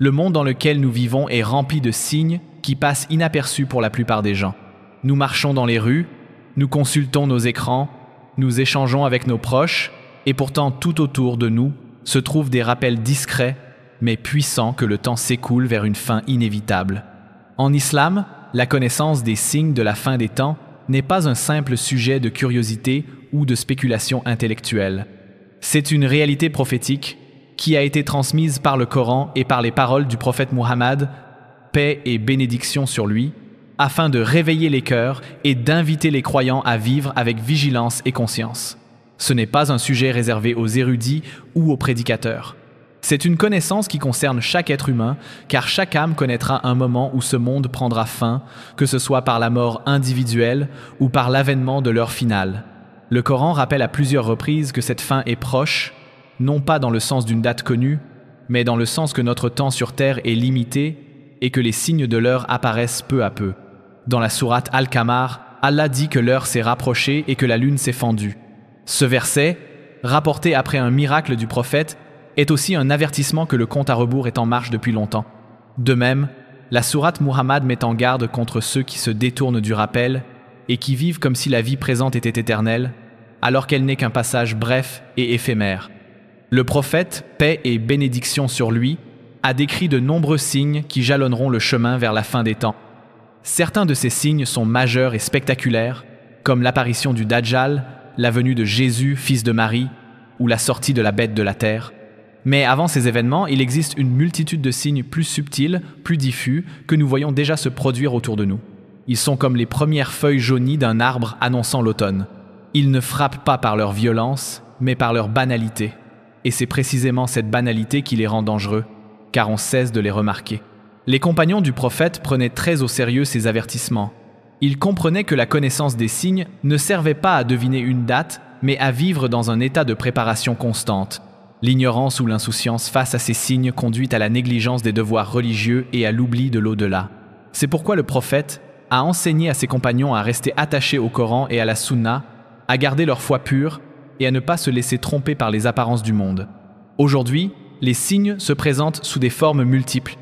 Le monde dans lequel nous vivons est rempli de signes qui passent inaperçus pour la plupart des gens. Nous marchons dans les rues, nous consultons nos écrans, nous échangeons avec nos proches, et pourtant tout autour de nous se trouvent des rappels discrets mais puissants que le temps s'écoule vers une fin inévitable. En islam, la connaissance des signes de la fin des temps n'est pas un simple sujet de curiosité ou de spéculation intellectuelle. C'est une réalité prophétique qui a été transmise par le Coran et par les paroles du prophète Muhammad, paix et bénédiction sur lui, afin de réveiller les cœurs et d'inviter les croyants à vivre avec vigilance et conscience. Ce n'est pas un sujet réservé aux érudits ou aux prédicateurs. C'est une connaissance qui concerne chaque être humain, car chaque âme connaîtra un moment où ce monde prendra fin, que ce soit par la mort individuelle ou par l'avènement de l'heure finale. Le Coran rappelle à plusieurs reprises que cette fin est proche, non pas dans le sens d'une date connue, mais dans le sens que notre temps sur terre est limité et que les signes de l'heure apparaissent peu à peu. Dans la sourate Al-Qamar, Allah dit que l'heure s'est rapprochée et que la lune s'est fendue. Ce verset, rapporté après un miracle du prophète, est aussi un avertissement que le compte à rebours est en marche depuis longtemps. De même, la sourate Muhammad met en garde contre ceux qui se détournent du rappel et qui vivent comme si la vie présente était éternelle, alors qu'elle n'est qu'un passage bref et éphémère. Le prophète, paix et bénédiction sur lui, a décrit de nombreux signes qui jalonneront le chemin vers la fin des temps. Certains de ces signes sont majeurs et spectaculaires, comme l'apparition du Dajjal, la venue de Jésus, fils de Marie, ou la sortie de la bête de la terre. Mais avant ces événements, il existe une multitude de signes plus subtils, plus diffus, que nous voyons déjà se produire autour de nous. Ils sont comme les premières feuilles jaunies d'un arbre annonçant l'automne. Ils ne frappent pas par leur violence, mais par leur banalité. Et c'est précisément cette banalité qui les rend dangereux, car on cesse de les remarquer. Les compagnons du prophète prenaient très au sérieux ces avertissements. Ils comprenaient que la connaissance des signes ne servait pas à deviner une date, mais à vivre dans un état de préparation constante. L'ignorance ou l'insouciance face à ces signes conduit à la négligence des devoirs religieux et à l'oubli de l'au-delà. C'est pourquoi le prophète a enseigné à ses compagnons à rester attachés au Coran et à la Sunna, à garder leur foi pure et à ne pas se laisser tromper par les apparences du monde. Aujourd'hui, les signes se présentent sous des formes multiples.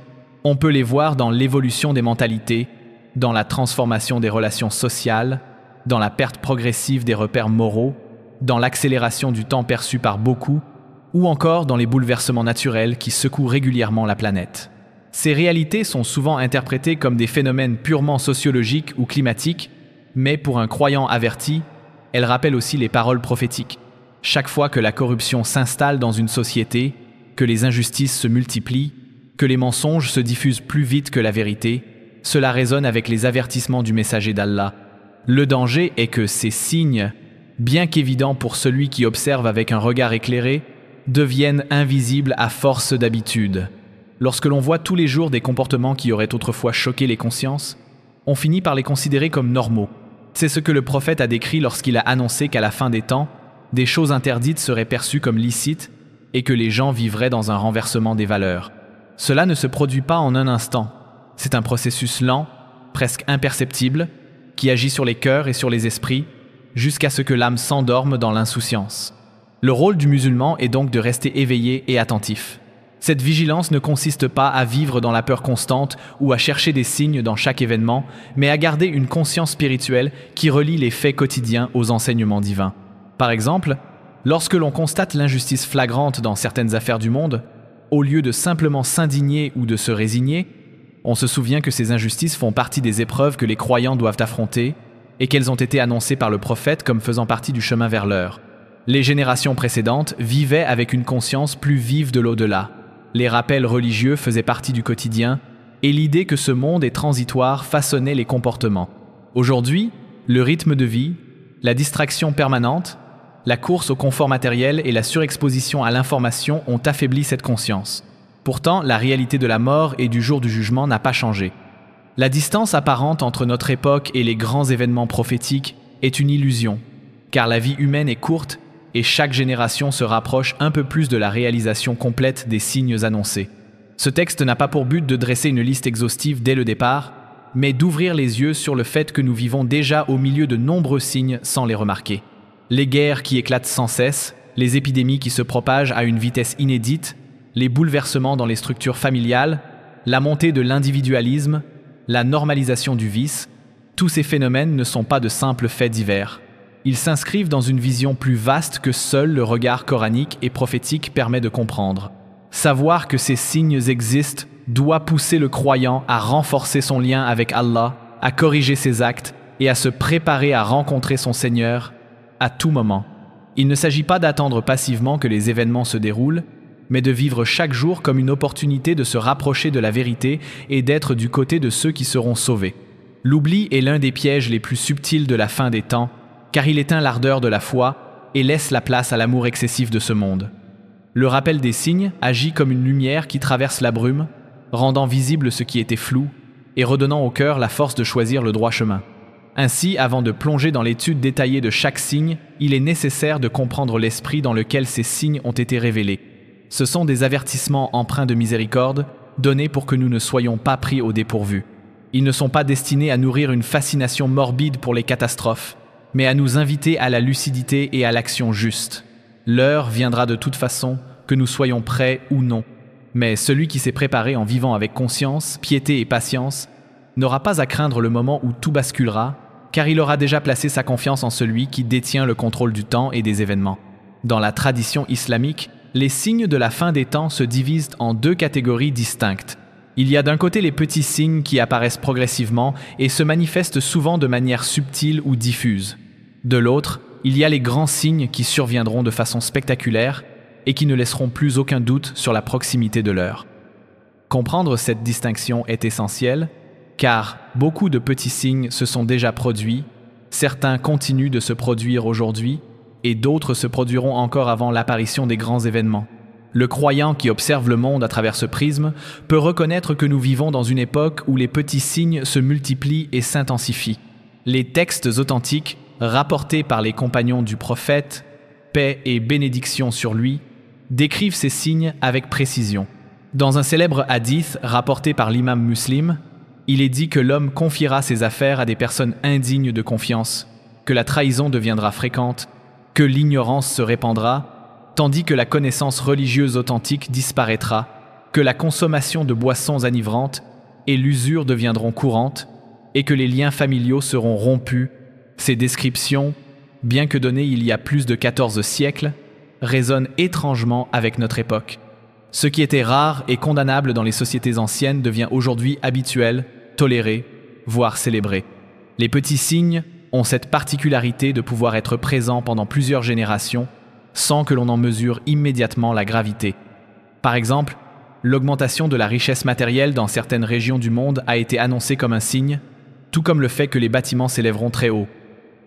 On peut les voir dans l'évolution des mentalités, dans la transformation des relations sociales, dans la perte progressive des repères moraux, dans l'accélération du temps perçu par beaucoup, ou encore dans les bouleversements naturels qui secouent régulièrement la planète. Ces réalités sont souvent interprétées comme des phénomènes purement sociologiques ou climatiques, mais pour un croyant averti, elles rappellent aussi les paroles prophétiques. Chaque fois que la corruption s'installe dans une société, que les injustices se multiplient, que les mensonges se diffusent plus vite que la vérité, cela résonne avec les avertissements du messager d'Allah. Le danger est que ces signes, bien qu'évidents pour celui qui observe avec un regard éclairé, deviennent invisibles à force d'habitude. Lorsque l'on voit tous les jours des comportements qui auraient autrefois choqué les consciences, on finit par les considérer comme normaux. C'est ce que le prophète a décrit lorsqu'il a annoncé qu'à la fin des temps, des choses interdites seraient perçues comme licites et que les gens vivraient dans un renversement des valeurs. Cela ne se produit pas en un instant. C'est un processus lent, presque imperceptible, qui agit sur les cœurs et sur les esprits, jusqu'à ce que l'âme s'endorme dans l'insouciance. Le rôle du musulman est donc de rester éveillé et attentif. Cette vigilance ne consiste pas à vivre dans la peur constante ou à chercher des signes dans chaque événement, mais à garder une conscience spirituelle qui relie les faits quotidiens aux enseignements divins. Par exemple, lorsque l'on constate l'injustice flagrante dans certaines affaires du monde, au lieu de simplement s'indigner ou de se résigner, on se souvient que ces injustices font partie des épreuves que les croyants doivent affronter et qu'elles ont été annoncées par le prophète comme faisant partie du chemin vers l'heure. Les générations précédentes vivaient avec une conscience plus vive de l'au-delà. Les rappels religieux faisaient partie du quotidien et l'idée que ce monde est transitoire façonnait les comportements. Aujourd'hui, le rythme de vie, la distraction permanente, la course au confort matériel et la surexposition à l'information ont affaibli cette conscience. Pourtant, la réalité de la mort et du jour du jugement n'a pas changé. La distance apparente entre notre époque et les grands événements prophétiques est une illusion, car la vie humaine est courte et chaque génération se rapproche un peu plus de la réalisation complète des signes annoncés. Ce texte n'a pas pour but de dresser une liste exhaustive dès le départ, mais d'ouvrir les yeux sur le fait que nous vivons déjà au milieu de nombreux signes sans les remarquer. Les guerres qui éclatent sans cesse, les épidémies qui se propagent à une vitesse inédite, les bouleversements dans les structures familiales, la montée de l'individualisme, la normalisation du vice, tous ces phénomènes ne sont pas de simples faits divers. Ils s'inscrivent dans une vision plus vaste que seul le regard coranique et prophétique permet de comprendre. Savoir que ces signes existent doit pousser le croyant à renforcer son lien avec Allah, à corriger ses actes et à se préparer à rencontrer son Seigneur à tout moment. Il ne s'agit pas d'attendre passivement que les événements se déroulent, mais de vivre chaque jour comme une opportunité de se rapprocher de la vérité et d'être du côté de ceux qui seront sauvés. L'oubli est l'un des pièges les plus subtils de la fin des temps, car il éteint l'ardeur de la foi et laisse la place à l'amour excessif de ce monde. Le rappel des signes agit comme une lumière qui traverse la brume, rendant visible ce qui était flou et redonnant au cœur la force de choisir le droit chemin. Ainsi, avant de plonger dans l'étude détaillée de chaque signe, il est nécessaire de comprendre l'esprit dans lequel ces signes ont été révélés. Ce sont des avertissements empreints de miséricorde, donnés pour que nous ne soyons pas pris au dépourvu. Ils ne sont pas destinés à nourrir une fascination morbide pour les catastrophes, mais à nous inviter à la lucidité et à l'action juste. L'heure viendra de toute façon, que nous soyons prêts ou non. Mais celui qui s'est préparé en vivant avec conscience, piété et patience, n'aura pas à craindre le moment où tout basculera, car il aura déjà placé sa confiance en celui qui détient le contrôle du temps et des événements. Dans la tradition islamique, les signes de la fin des temps se divisent en deux catégories distinctes. Il y a d'un côté les petits signes qui apparaissent progressivement et se manifestent souvent de manière subtile ou diffuse. De l'autre, il y a les grands signes qui surviendront de façon spectaculaire et qui ne laisseront plus aucun doute sur la proximité de l'heure. Comprendre cette distinction est essentiel, car beaucoup de petits signes se sont déjà produits, certains continuent de se produire aujourd'hui, et d'autres se produiront encore avant l'apparition des grands événements. Le croyant qui observe le monde à travers ce prisme peut reconnaître que nous vivons dans une époque où les petits signes se multiplient et s'intensifient. Les textes authentiques, rapportés par les compagnons du prophète, paix et bénédiction sur lui, décrivent ces signes avec précision. Dans un célèbre hadith rapporté par l'imam Muslim, il est dit que l'homme confiera ses affaires à des personnes indignes de confiance, que la trahison deviendra fréquente, que l'ignorance se répandra, tandis que la connaissance religieuse authentique disparaîtra, que la consommation de boissons enivrantes et l'usure deviendront courantes, et que les liens familiaux seront rompus. Ces descriptions, bien que données il y a plus de 14 siècles, résonnent étrangement avec notre époque. Ce qui était rare et condamnable dans les sociétés anciennes devient aujourd'hui habituel, toléré, voire célébré. Les petits signes ont cette particularité de pouvoir être présents pendant plusieurs générations sans que l'on en mesure immédiatement la gravité. Par exemple, l'augmentation de la richesse matérielle dans certaines régions du monde a été annoncée comme un signe, tout comme le fait que les bâtiments s'élèveront très haut.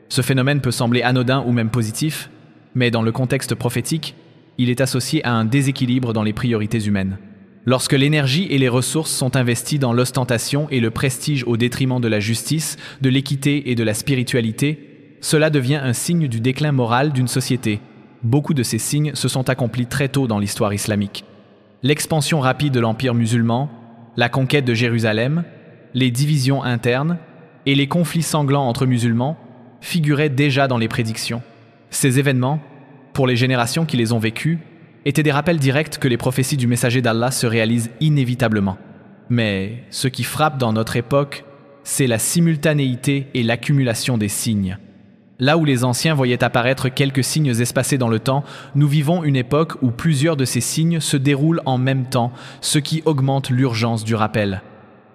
Ce phénomène peut sembler anodin ou même positif, mais dans le contexte prophétique, il est associé à un déséquilibre dans les priorités humaines. Lorsque l'énergie et les ressources sont investies dans l'ostentation et le prestige au détriment de la justice, de l'équité et de la spiritualité, cela devient un signe du déclin moral d'une société. Beaucoup de ces signes se sont accomplis très tôt dans l'histoire islamique. L'expansion rapide de l'empire musulman, la conquête de Jérusalem, les divisions internes et les conflits sanglants entre musulmans figuraient déjà dans les prédictions. Ces événements, pour les générations qui les ont vécus, étaient des rappels directs que les prophéties du messager d'Allah se réalisent inévitablement. Mais ce qui frappe dans notre époque, c'est la simultanéité et l'accumulation des signes. Là où les anciens voyaient apparaître quelques signes espacés dans le temps, nous vivons une époque où plusieurs de ces signes se déroulent en même temps, ce qui augmente l'urgence du rappel.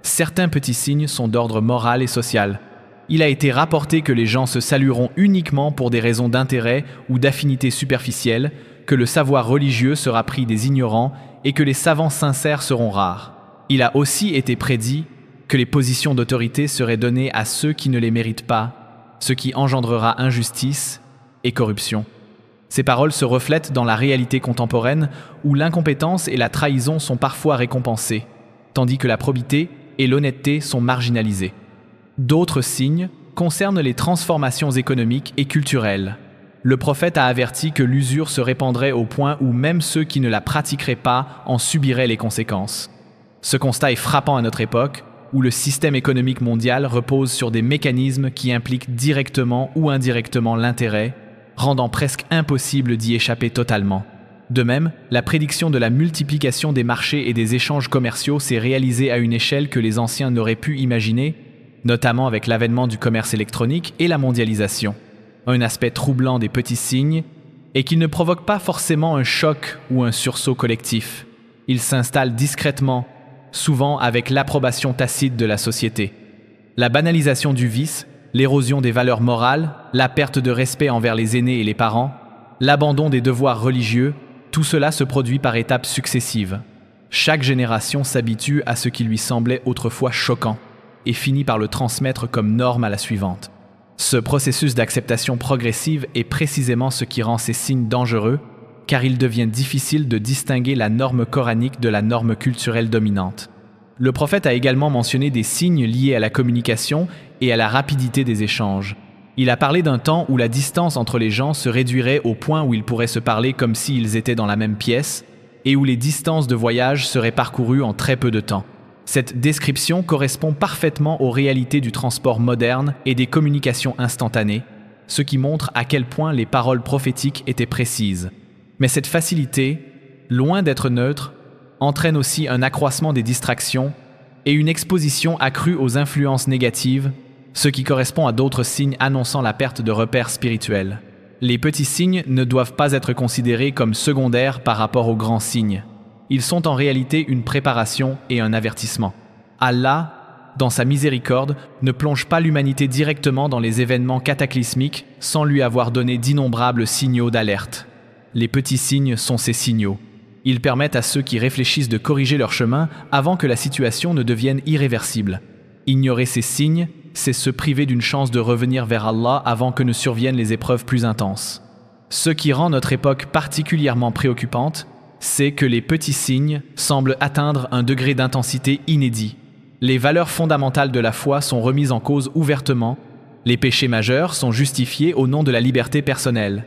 Certains petits signes sont d'ordre moral et social. Il a été rapporté que les gens se salueront uniquement pour des raisons d'intérêt ou d'affinité superficielle, que le savoir religieux sera pris des ignorants et que les savants sincères seront rares. Il a aussi été prédit que les positions d'autorité seraient données à ceux qui ne les méritent pas, ce qui engendrera injustice et corruption. Ces paroles se reflètent dans la réalité contemporaine où l'incompétence et la trahison sont parfois récompensées, tandis que la probité et l'honnêteté sont marginalisées. D'autres signes concernent les transformations économiques et culturelles. Le prophète a averti que l'usure se répandrait au point où même ceux qui ne la pratiqueraient pas en subiraient les conséquences. Ce constat est frappant à notre époque, où le système économique mondial repose sur des mécanismes qui impliquent directement ou indirectement l'intérêt, rendant presque impossible d'y échapper totalement. De même, la prédiction de la multiplication des marchés et des échanges commerciaux s'est réalisée à une échelle que les anciens n'auraient pu imaginer, notamment avec l'avènement du commerce électronique et la mondialisation. Un aspect troublant des petits signes est qu'ils ne provoquent pas forcément un choc ou un sursaut collectif. Ils s'installent discrètement, souvent avec l'approbation tacite de la société. La banalisation du vice, l'érosion des valeurs morales, la perte de respect envers les aînés et les parents, l'abandon des devoirs religieux, tout cela se produit par étapes successives. Chaque génération s'habitue à ce qui lui semblait autrefois choquant et finit par le transmettre comme norme à la suivante. Ce processus d'acceptation progressive est précisément ce qui rend ces signes dangereux, car il devient difficile de distinguer la norme coranique de la norme culturelle dominante. Le prophète a également mentionné des signes liés à la communication et à la rapidité des échanges. Il a parlé d'un temps où la distance entre les gens se réduirait au point où ils pourraient se parler comme s'ils étaient dans la même pièce, et où les distances de voyage seraient parcourues en très peu de temps. Cette description correspond parfaitement aux réalités du transport moderne et des communications instantanées, ce qui montre à quel point les paroles prophétiques étaient précises. Mais cette facilité, loin d'être neutre, entraîne aussi un accroissement des distractions et une exposition accrue aux influences négatives, ce qui correspond à d'autres signes annonçant la perte de repères spirituels. Les petits signes ne doivent pas être considérés comme secondaires par rapport aux grands signes. Ils sont en réalité une préparation et un avertissement. Allah, dans sa miséricorde, ne plonge pas l'humanité directement dans les événements cataclysmiques sans lui avoir donné d'innombrables signaux d'alerte. Les petits signes sont ces signaux. Ils permettent à ceux qui réfléchissent de corriger leur chemin avant que la situation ne devienne irréversible. Ignorer ces signes, c'est se priver d'une chance de revenir vers Allah avant que ne surviennent les épreuves plus intenses. Ce qui rend notre époque particulièrement préoccupante, c'est que les petits signes semblent atteindre un degré d'intensité inédit. Les valeurs fondamentales de la foi sont remises en cause ouvertement, les péchés majeurs sont justifiés au nom de la liberté personnelle.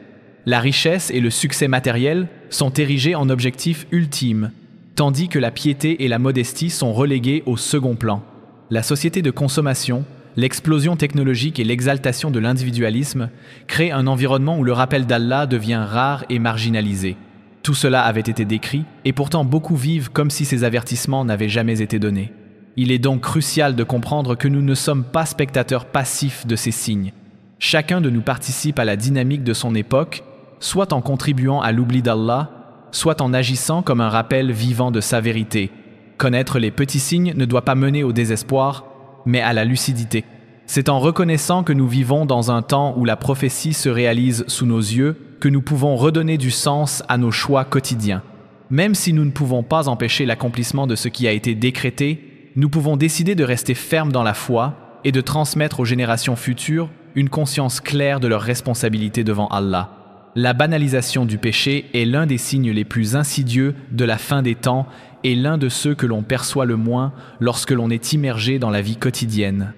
La richesse et le succès matériel sont érigés en objectifs ultimes, tandis que la piété et la modestie sont reléguées au second plan. La société de consommation, l'explosion technologique et l'exaltation de l'individualisme créent un environnement où le rappel d'Allah devient rare et marginalisé. Tout cela avait été décrit, et pourtant beaucoup vivent comme si ces avertissements n'avaient jamais été donnés. Il est donc crucial de comprendre que nous ne sommes pas spectateurs passifs de ces signes. Chacun de nous participe à la dynamique de son époque, soit en contribuant à l'oubli d'Allah, soit en agissant comme un rappel vivant de sa vérité. Connaître les petits signes ne doit pas mener au désespoir, mais à la lucidité. C'est en reconnaissant que nous vivons dans un temps où la prophétie se réalise sous nos yeux que nous pouvons redonner du sens à nos choix quotidiens. Même si nous ne pouvons pas empêcher l'accomplissement de ce qui a été décrété, nous pouvons décider de rester fermes dans la foi et de transmettre aux générations futures une conscience claire de leurs responsabilités devant Allah. La banalisation du péché est l'un des signes les plus insidieux de la fin des temps et l'un de ceux que l'on perçoit le moins lorsque l'on est immergé dans la vie quotidienne.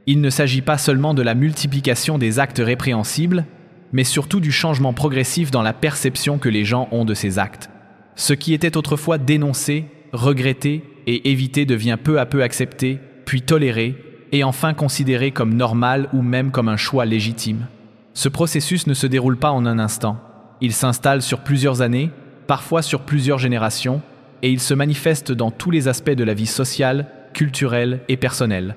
Il ne s'agit pas seulement de la multiplication des actes répréhensibles, mais surtout du changement progressif dans la perception que les gens ont de ces actes. Ce qui était autrefois dénoncé, regretté et évité devient peu à peu accepté, puis toléré, et enfin considéré comme normal ou même comme un choix légitime. Ce processus ne se déroule pas en un instant. Il s'installe sur plusieurs années, parfois sur plusieurs générations, et il se manifeste dans tous les aspects de la vie sociale, culturelle et personnelle.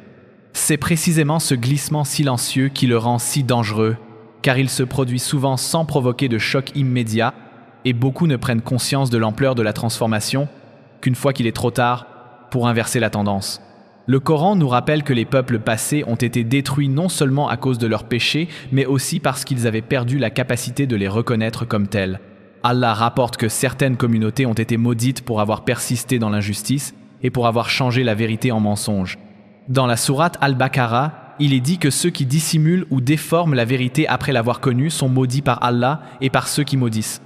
C'est précisément ce glissement silencieux qui le rend si dangereux, car il se produit souvent sans provoquer de choc immédiat, et beaucoup ne prennent conscience de l'ampleur de la transformation qu'une fois qu'il est trop tard pour inverser la tendance. Le Coran nous rappelle que les peuples passés ont été détruits non seulement à cause de leurs péchés, mais aussi parce qu'ils avaient perdu la capacité de les reconnaître comme tels. Allah rapporte que certaines communautés ont été maudites pour avoir persisté dans l'injustice et pour avoir changé la vérité en mensonge. Dans la sourate Al-Baqarah, il est dit que ceux qui dissimulent ou déforment la vérité après l'avoir connue sont maudits par Allah et par ceux qui maudissent.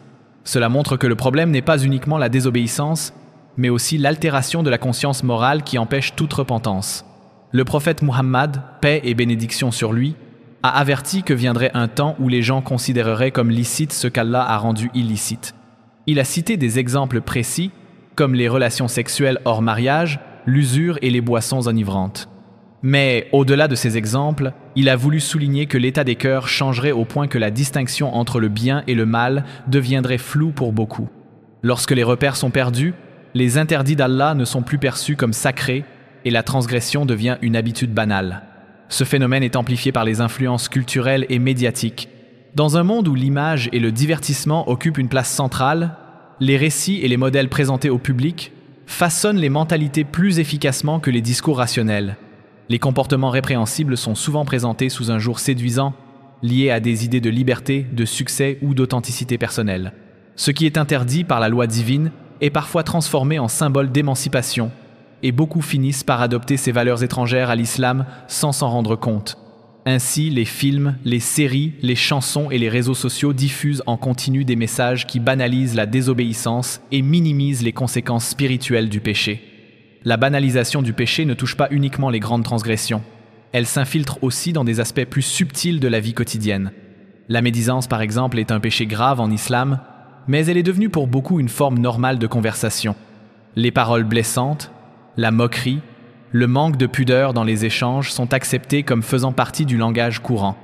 Cela montre que le problème n'est pas uniquement la désobéissance, mais aussi l'altération de la conscience morale qui empêche toute repentance. Le prophète Muhammad, paix et bénédiction sur lui, a averti que viendrait un temps où les gens considéreraient comme licite ce qu'Allah a rendu illicite. Il a cité des exemples précis, comme les relations sexuelles hors mariage, l'usure et les boissons enivrantes. Mais, au-delà de ces exemples, il a voulu souligner que l'état des cœurs changerait au point que la distinction entre le bien et le mal deviendrait floue pour beaucoup. Lorsque les repères sont perdus, les interdits d'Allah ne sont plus perçus comme sacrés et la transgression devient une habitude banale. Ce phénomène est amplifié par les influences culturelles et médiatiques. Dans un monde où l'image et le divertissement occupent une place centrale, les récits et les modèles présentés au public façonnent les mentalités plus efficacement que les discours rationnels. Les comportements répréhensibles sont souvent présentés sous un jour séduisant, liés à des idées de liberté, de succès ou d'authenticité personnelle. Ce qui est interdit par la loi divine est parfois transformé en symbole d'émancipation, et beaucoup finissent par adopter ces valeurs étrangères à l'islam sans s'en rendre compte. Ainsi, les films, les séries, les chansons et les réseaux sociaux diffusent en continu des messages qui banalisent la désobéissance et minimisent les conséquences spirituelles du péché. La banalisation du péché ne touche pas uniquement les grandes transgressions. Elle s'infiltre aussi dans des aspects plus subtils de la vie quotidienne. La médisance, par exemple, est un péché grave en islam, mais elle est devenue pour beaucoup une forme normale de conversation. Les paroles blessantes, la moquerie, le manque de pudeur dans les échanges sont acceptés comme faisant partie du langage courant.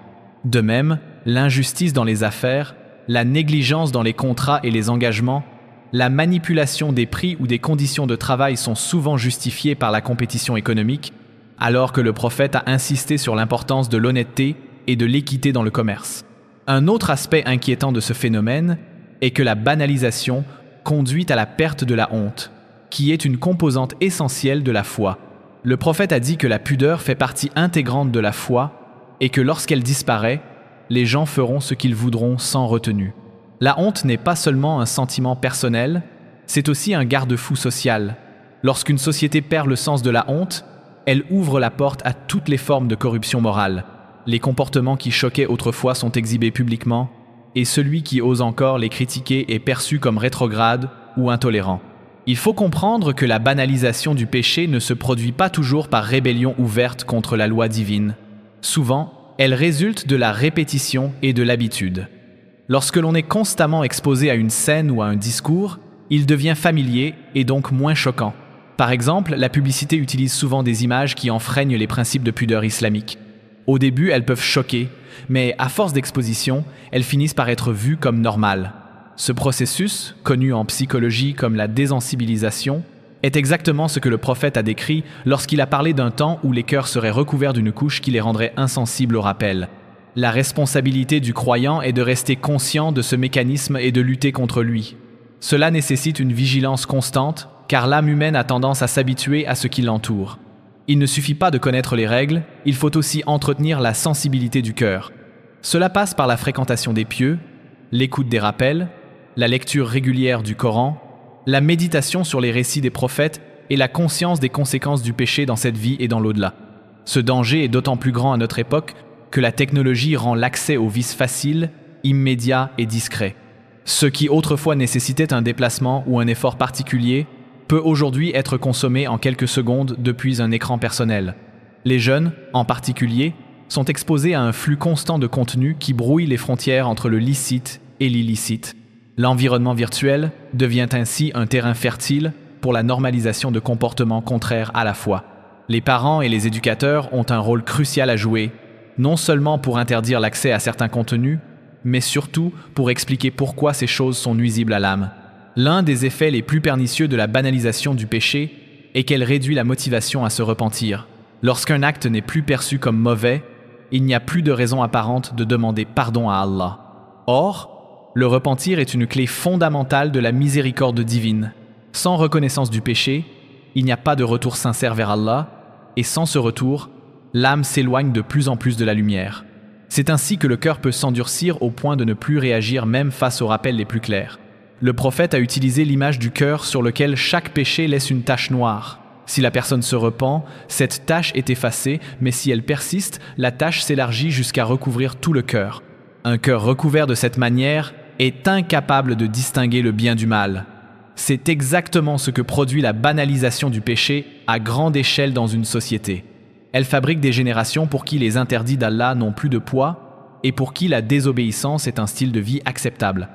De même, l'injustice dans les affaires, la négligence dans les contrats et les engagements, la manipulation des prix ou des conditions de travail sont souvent justifiées par la compétition économique, alors que le prophète a insisté sur l'importance de l'honnêteté et de l'équité dans le commerce. Un autre aspect inquiétant de ce phénomène est que la banalisation conduit à la perte de la honte, qui est une composante essentielle de la foi. Le prophète a dit que la pudeur fait partie intégrante de la foi et que lorsqu'elle disparaît, les gens feront ce qu'ils voudront sans retenue. La honte n'est pas seulement un sentiment personnel, c'est aussi un garde-fou social. Lorsqu'une société perd le sens de la honte, elle ouvre la porte à toutes les formes de corruption morale. Les comportements qui choquaient autrefois sont exhibés publiquement, et celui qui ose encore les critiquer est perçu comme rétrograde ou intolérant. Il faut comprendre que la banalisation du péché ne se produit pas toujours par rébellion ouverte contre la loi divine. Souvent, elle résulte de la répétition et de l'habitude. Lorsque l'on est constamment exposé à une scène ou à un discours, il devient familier et donc moins choquant. Par exemple, la publicité utilise souvent des images qui enfreignent les principes de pudeur islamique. Au début, elles peuvent choquer, mais à force d'exposition, elles finissent par être vues comme normales. Ce processus, connu en psychologie comme la désensibilisation, est exactement ce que le prophète a décrit lorsqu'il a parlé d'un temps où les cœurs seraient recouverts d'une couche qui les rendrait insensibles au rappel. La responsabilité du croyant est de rester conscient de ce mécanisme et de lutter contre lui. Cela nécessite une vigilance constante, car l'âme humaine a tendance à s'habituer à ce qui l'entoure. Il ne suffit pas de connaître les règles, il faut aussi entretenir la sensibilité du cœur. Cela passe par la fréquentation des pieux, l'écoute des rappels, la lecture régulière du Coran, la méditation sur les récits des prophètes et la conscience des conséquences du péché dans cette vie et dans l'au-delà. Ce danger est d'autant plus grand à notre époque que la technologie rend l'accès aux vices facile, immédiat et discret. Ce qui autrefois nécessitait un déplacement ou un effort particulier peut aujourd'hui être consommé en quelques secondes depuis un écran personnel. Les jeunes, en particulier, sont exposés à un flux constant de contenu qui brouille les frontières entre le licite et l'illicite. L'environnement virtuel devient ainsi un terrain fertile pour la normalisation de comportements contraires à la foi. Les parents et les éducateurs ont un rôle crucial à jouer, non seulement pour interdire l'accès à certains contenus, mais surtout pour expliquer pourquoi ces choses sont nuisibles à l'âme. L'un des effets les plus pernicieux de la banalisation du péché est qu'elle réduit la motivation à se repentir. Lorsqu'un acte n'est plus perçu comme mauvais, il n'y a plus de raison apparente de demander pardon à Allah. Or, le repentir est une clé fondamentale de la miséricorde divine. Sans reconnaissance du péché, il n'y a pas de retour sincère vers Allah, et sans ce retour, l'âme s'éloigne de plus en plus de la lumière. C'est ainsi que le cœur peut s'endurcir au point de ne plus réagir même face aux rappels les plus clairs. Le prophète a utilisé l'image du cœur sur lequel chaque péché laisse une tache noire. Si la personne se repent, cette tache est effacée, mais si elle persiste, la tache s'élargit jusqu'à recouvrir tout le cœur. Un cœur recouvert de cette manière est incapable de distinguer le bien du mal. C'est exactement ce que produit la banalisation du péché à grande échelle dans une société. Elle fabrique des générations pour qui les interdits d'Allah n'ont plus de poids et pour qui la désobéissance est un style de vie acceptable.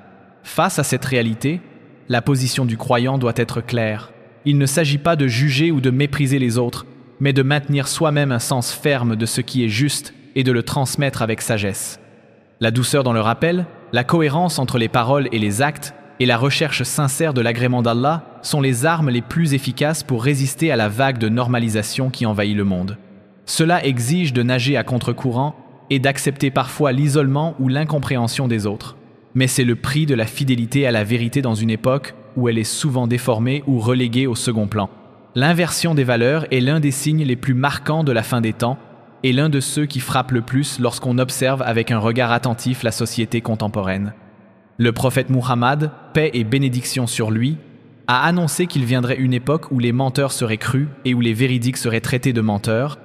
Face à cette réalité, la position du croyant doit être claire. Il ne s'agit pas de juger ou de mépriser les autres, mais de maintenir soi-même un sens ferme de ce qui est juste et de le transmettre avec sagesse. La douceur dans le rappel, la cohérence entre les paroles et les actes et la recherche sincère de l'agrément d'Allah sont les armes les plus efficaces pour résister à la vague de normalisation qui envahit le monde. Cela exige de nager à contre-courant et d'accepter parfois l'isolement ou l'incompréhension des autres. Mais c'est le prix de la fidélité à la vérité dans une époque où elle est souvent déformée ou reléguée au second plan. L'inversion des valeurs est l'un des signes les plus marquants de la fin des temps et l'un de ceux qui frappent le plus lorsqu'on observe avec un regard attentif la société contemporaine. Le prophète Muhammad, paix et bénédiction sur lui, a annoncé qu'il viendrait une époque où les menteurs seraient crus et où les véridiques seraient traités de menteurs,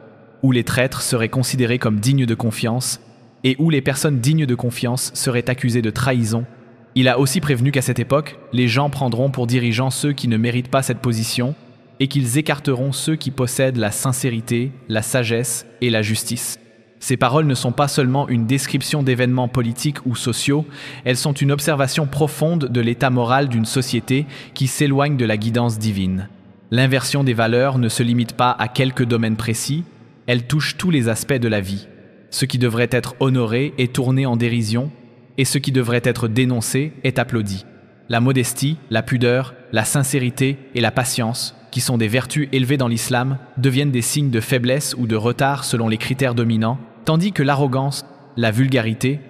où les traîtres seraient considérés comme dignes de confiance et où les personnes dignes de confiance seraient accusées de trahison. Il a aussi prévenu qu'à cette époque, les gens prendront pour dirigeants ceux qui ne méritent pas cette position et qu'ils écarteront ceux qui possèdent la sincérité, la sagesse et la justice. Ces paroles ne sont pas seulement une description d'événements politiques ou sociaux, elles sont une observation profonde de l'état moral d'une société qui s'éloigne de la guidance divine. L'inversion des valeurs ne se limite pas à quelques domaines précis, elle touche tous les aspects de la vie. Ce qui devrait être honoré est tourné en dérision, et ce qui devrait être dénoncé est applaudi. La modestie, la pudeur, la sincérité et la patience, qui sont des vertus élevées dans l'islam, deviennent des signes de faiblesse ou de retard selon les critères dominants, tandis que l'arrogance, la vulgarité,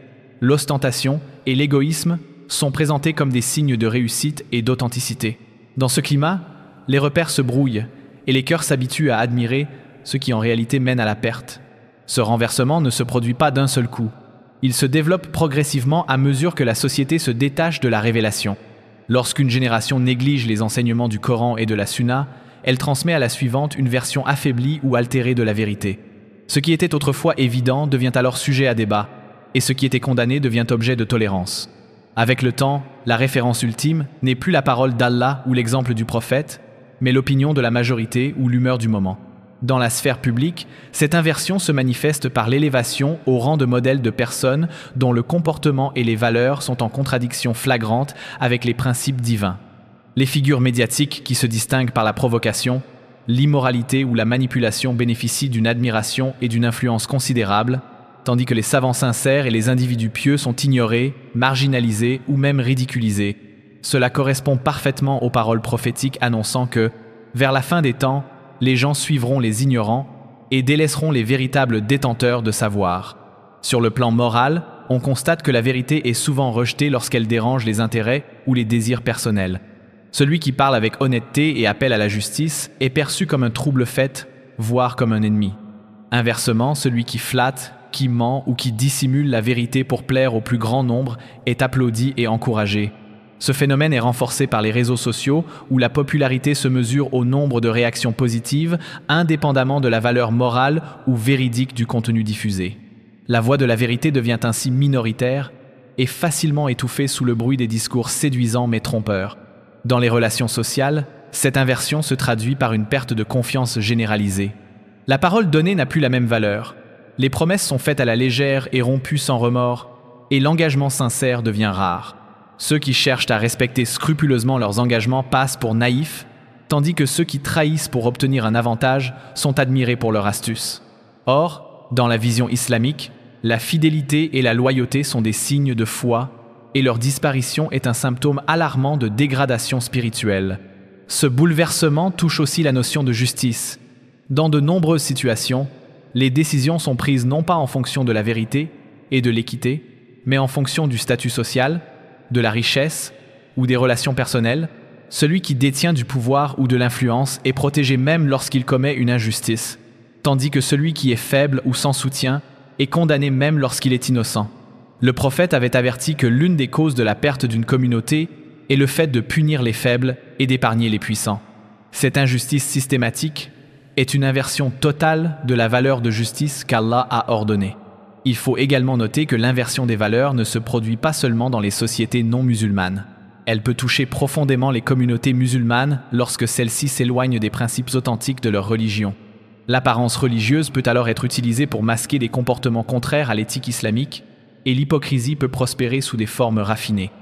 l'ostentation et l'égoïsme sont présentés comme des signes de réussite et d'authenticité. Dans ce climat, les repères se brouillent et les cœurs s'habituent à admirer ce qui en réalité mène à la perte. Ce renversement ne se produit pas d'un seul coup. Il se développe progressivement à mesure que la société se détache de la révélation. Lorsqu'une génération néglige les enseignements du Coran et de la Sunna, elle transmet à la suivante une version affaiblie ou altérée de la vérité. Ce qui était autrefois évident devient alors sujet à débat, et ce qui était condamné devient objet de tolérance. Avec le temps, la référence ultime n'est plus la parole d'Allah ou l'exemple du prophète, mais l'opinion de la majorité ou l'humeur du moment. Dans la sphère publique, cette inversion se manifeste par l'élévation au rang de modèle de personnes dont le comportement et les valeurs sont en contradiction flagrante avec les principes divins. Les figures médiatiques qui se distinguent par la provocation, l'immoralité ou la manipulation bénéficient d'une admiration et d'une influence considérables, tandis que les savants sincères et les individus pieux sont ignorés, marginalisés ou même ridiculisés. Cela correspond parfaitement aux paroles prophétiques annonçant que, vers la fin des temps, les gens suivront les ignorants et délaisseront les véritables détenteurs de savoir. Sur le plan moral, on constate que la vérité est souvent rejetée lorsqu'elle dérange les intérêts ou les désirs personnels. Celui qui parle avec honnêteté et appelle à la justice est perçu comme un trouble-fête, voire comme un ennemi. Inversement, celui qui flatte, qui ment ou qui dissimule la vérité pour plaire au plus grand nombre est applaudi et encouragé. Ce phénomène est renforcé par les réseaux sociaux où la popularité se mesure au nombre de réactions positives, indépendamment de la valeur morale ou véridique du contenu diffusé. La voix de la vérité devient ainsi minoritaire et facilement étouffée sous le bruit des discours séduisants mais trompeurs. Dans les relations sociales, cette inversion se traduit par une perte de confiance généralisée. La parole donnée n'a plus la même valeur. Les promesses sont faites à la légère et rompues sans remords, et l'engagement sincère devient rare. Ceux qui cherchent à respecter scrupuleusement leurs engagements passent pour naïfs, tandis que ceux qui trahissent pour obtenir un avantage sont admirés pour leur astuce. Or, dans la vision islamique, la fidélité et la loyauté sont des signes de foi, et leur disparition est un symptôme alarmant de dégradation spirituelle. Ce bouleversement touche aussi la notion de justice. Dans de nombreuses situations, les décisions sont prises non pas en fonction de la vérité et de l'équité, mais en fonction du statut social, de la richesse ou des relations personnelles. Celui qui détient du pouvoir ou de l'influence est protégé même lorsqu'il commet une injustice, tandis que celui qui est faible ou sans soutien est condamné même lorsqu'il est innocent. Le prophète avait averti que l'une des causes de la perte d'une communauté est le fait de punir les faibles et d'épargner les puissants. Cette injustice systématique est une inversion totale de la valeur de justice qu'Allah a ordonnée. Il faut également noter que l'inversion des valeurs ne se produit pas seulement dans les sociétés non musulmanes. Elle peut toucher profondément les communautés musulmanes lorsque celles-ci s'éloignent des principes authentiques de leur religion. L'apparence religieuse peut alors être utilisée pour masquer des comportements contraires à l'éthique islamique, et l'hypocrisie peut prospérer sous des formes raffinées.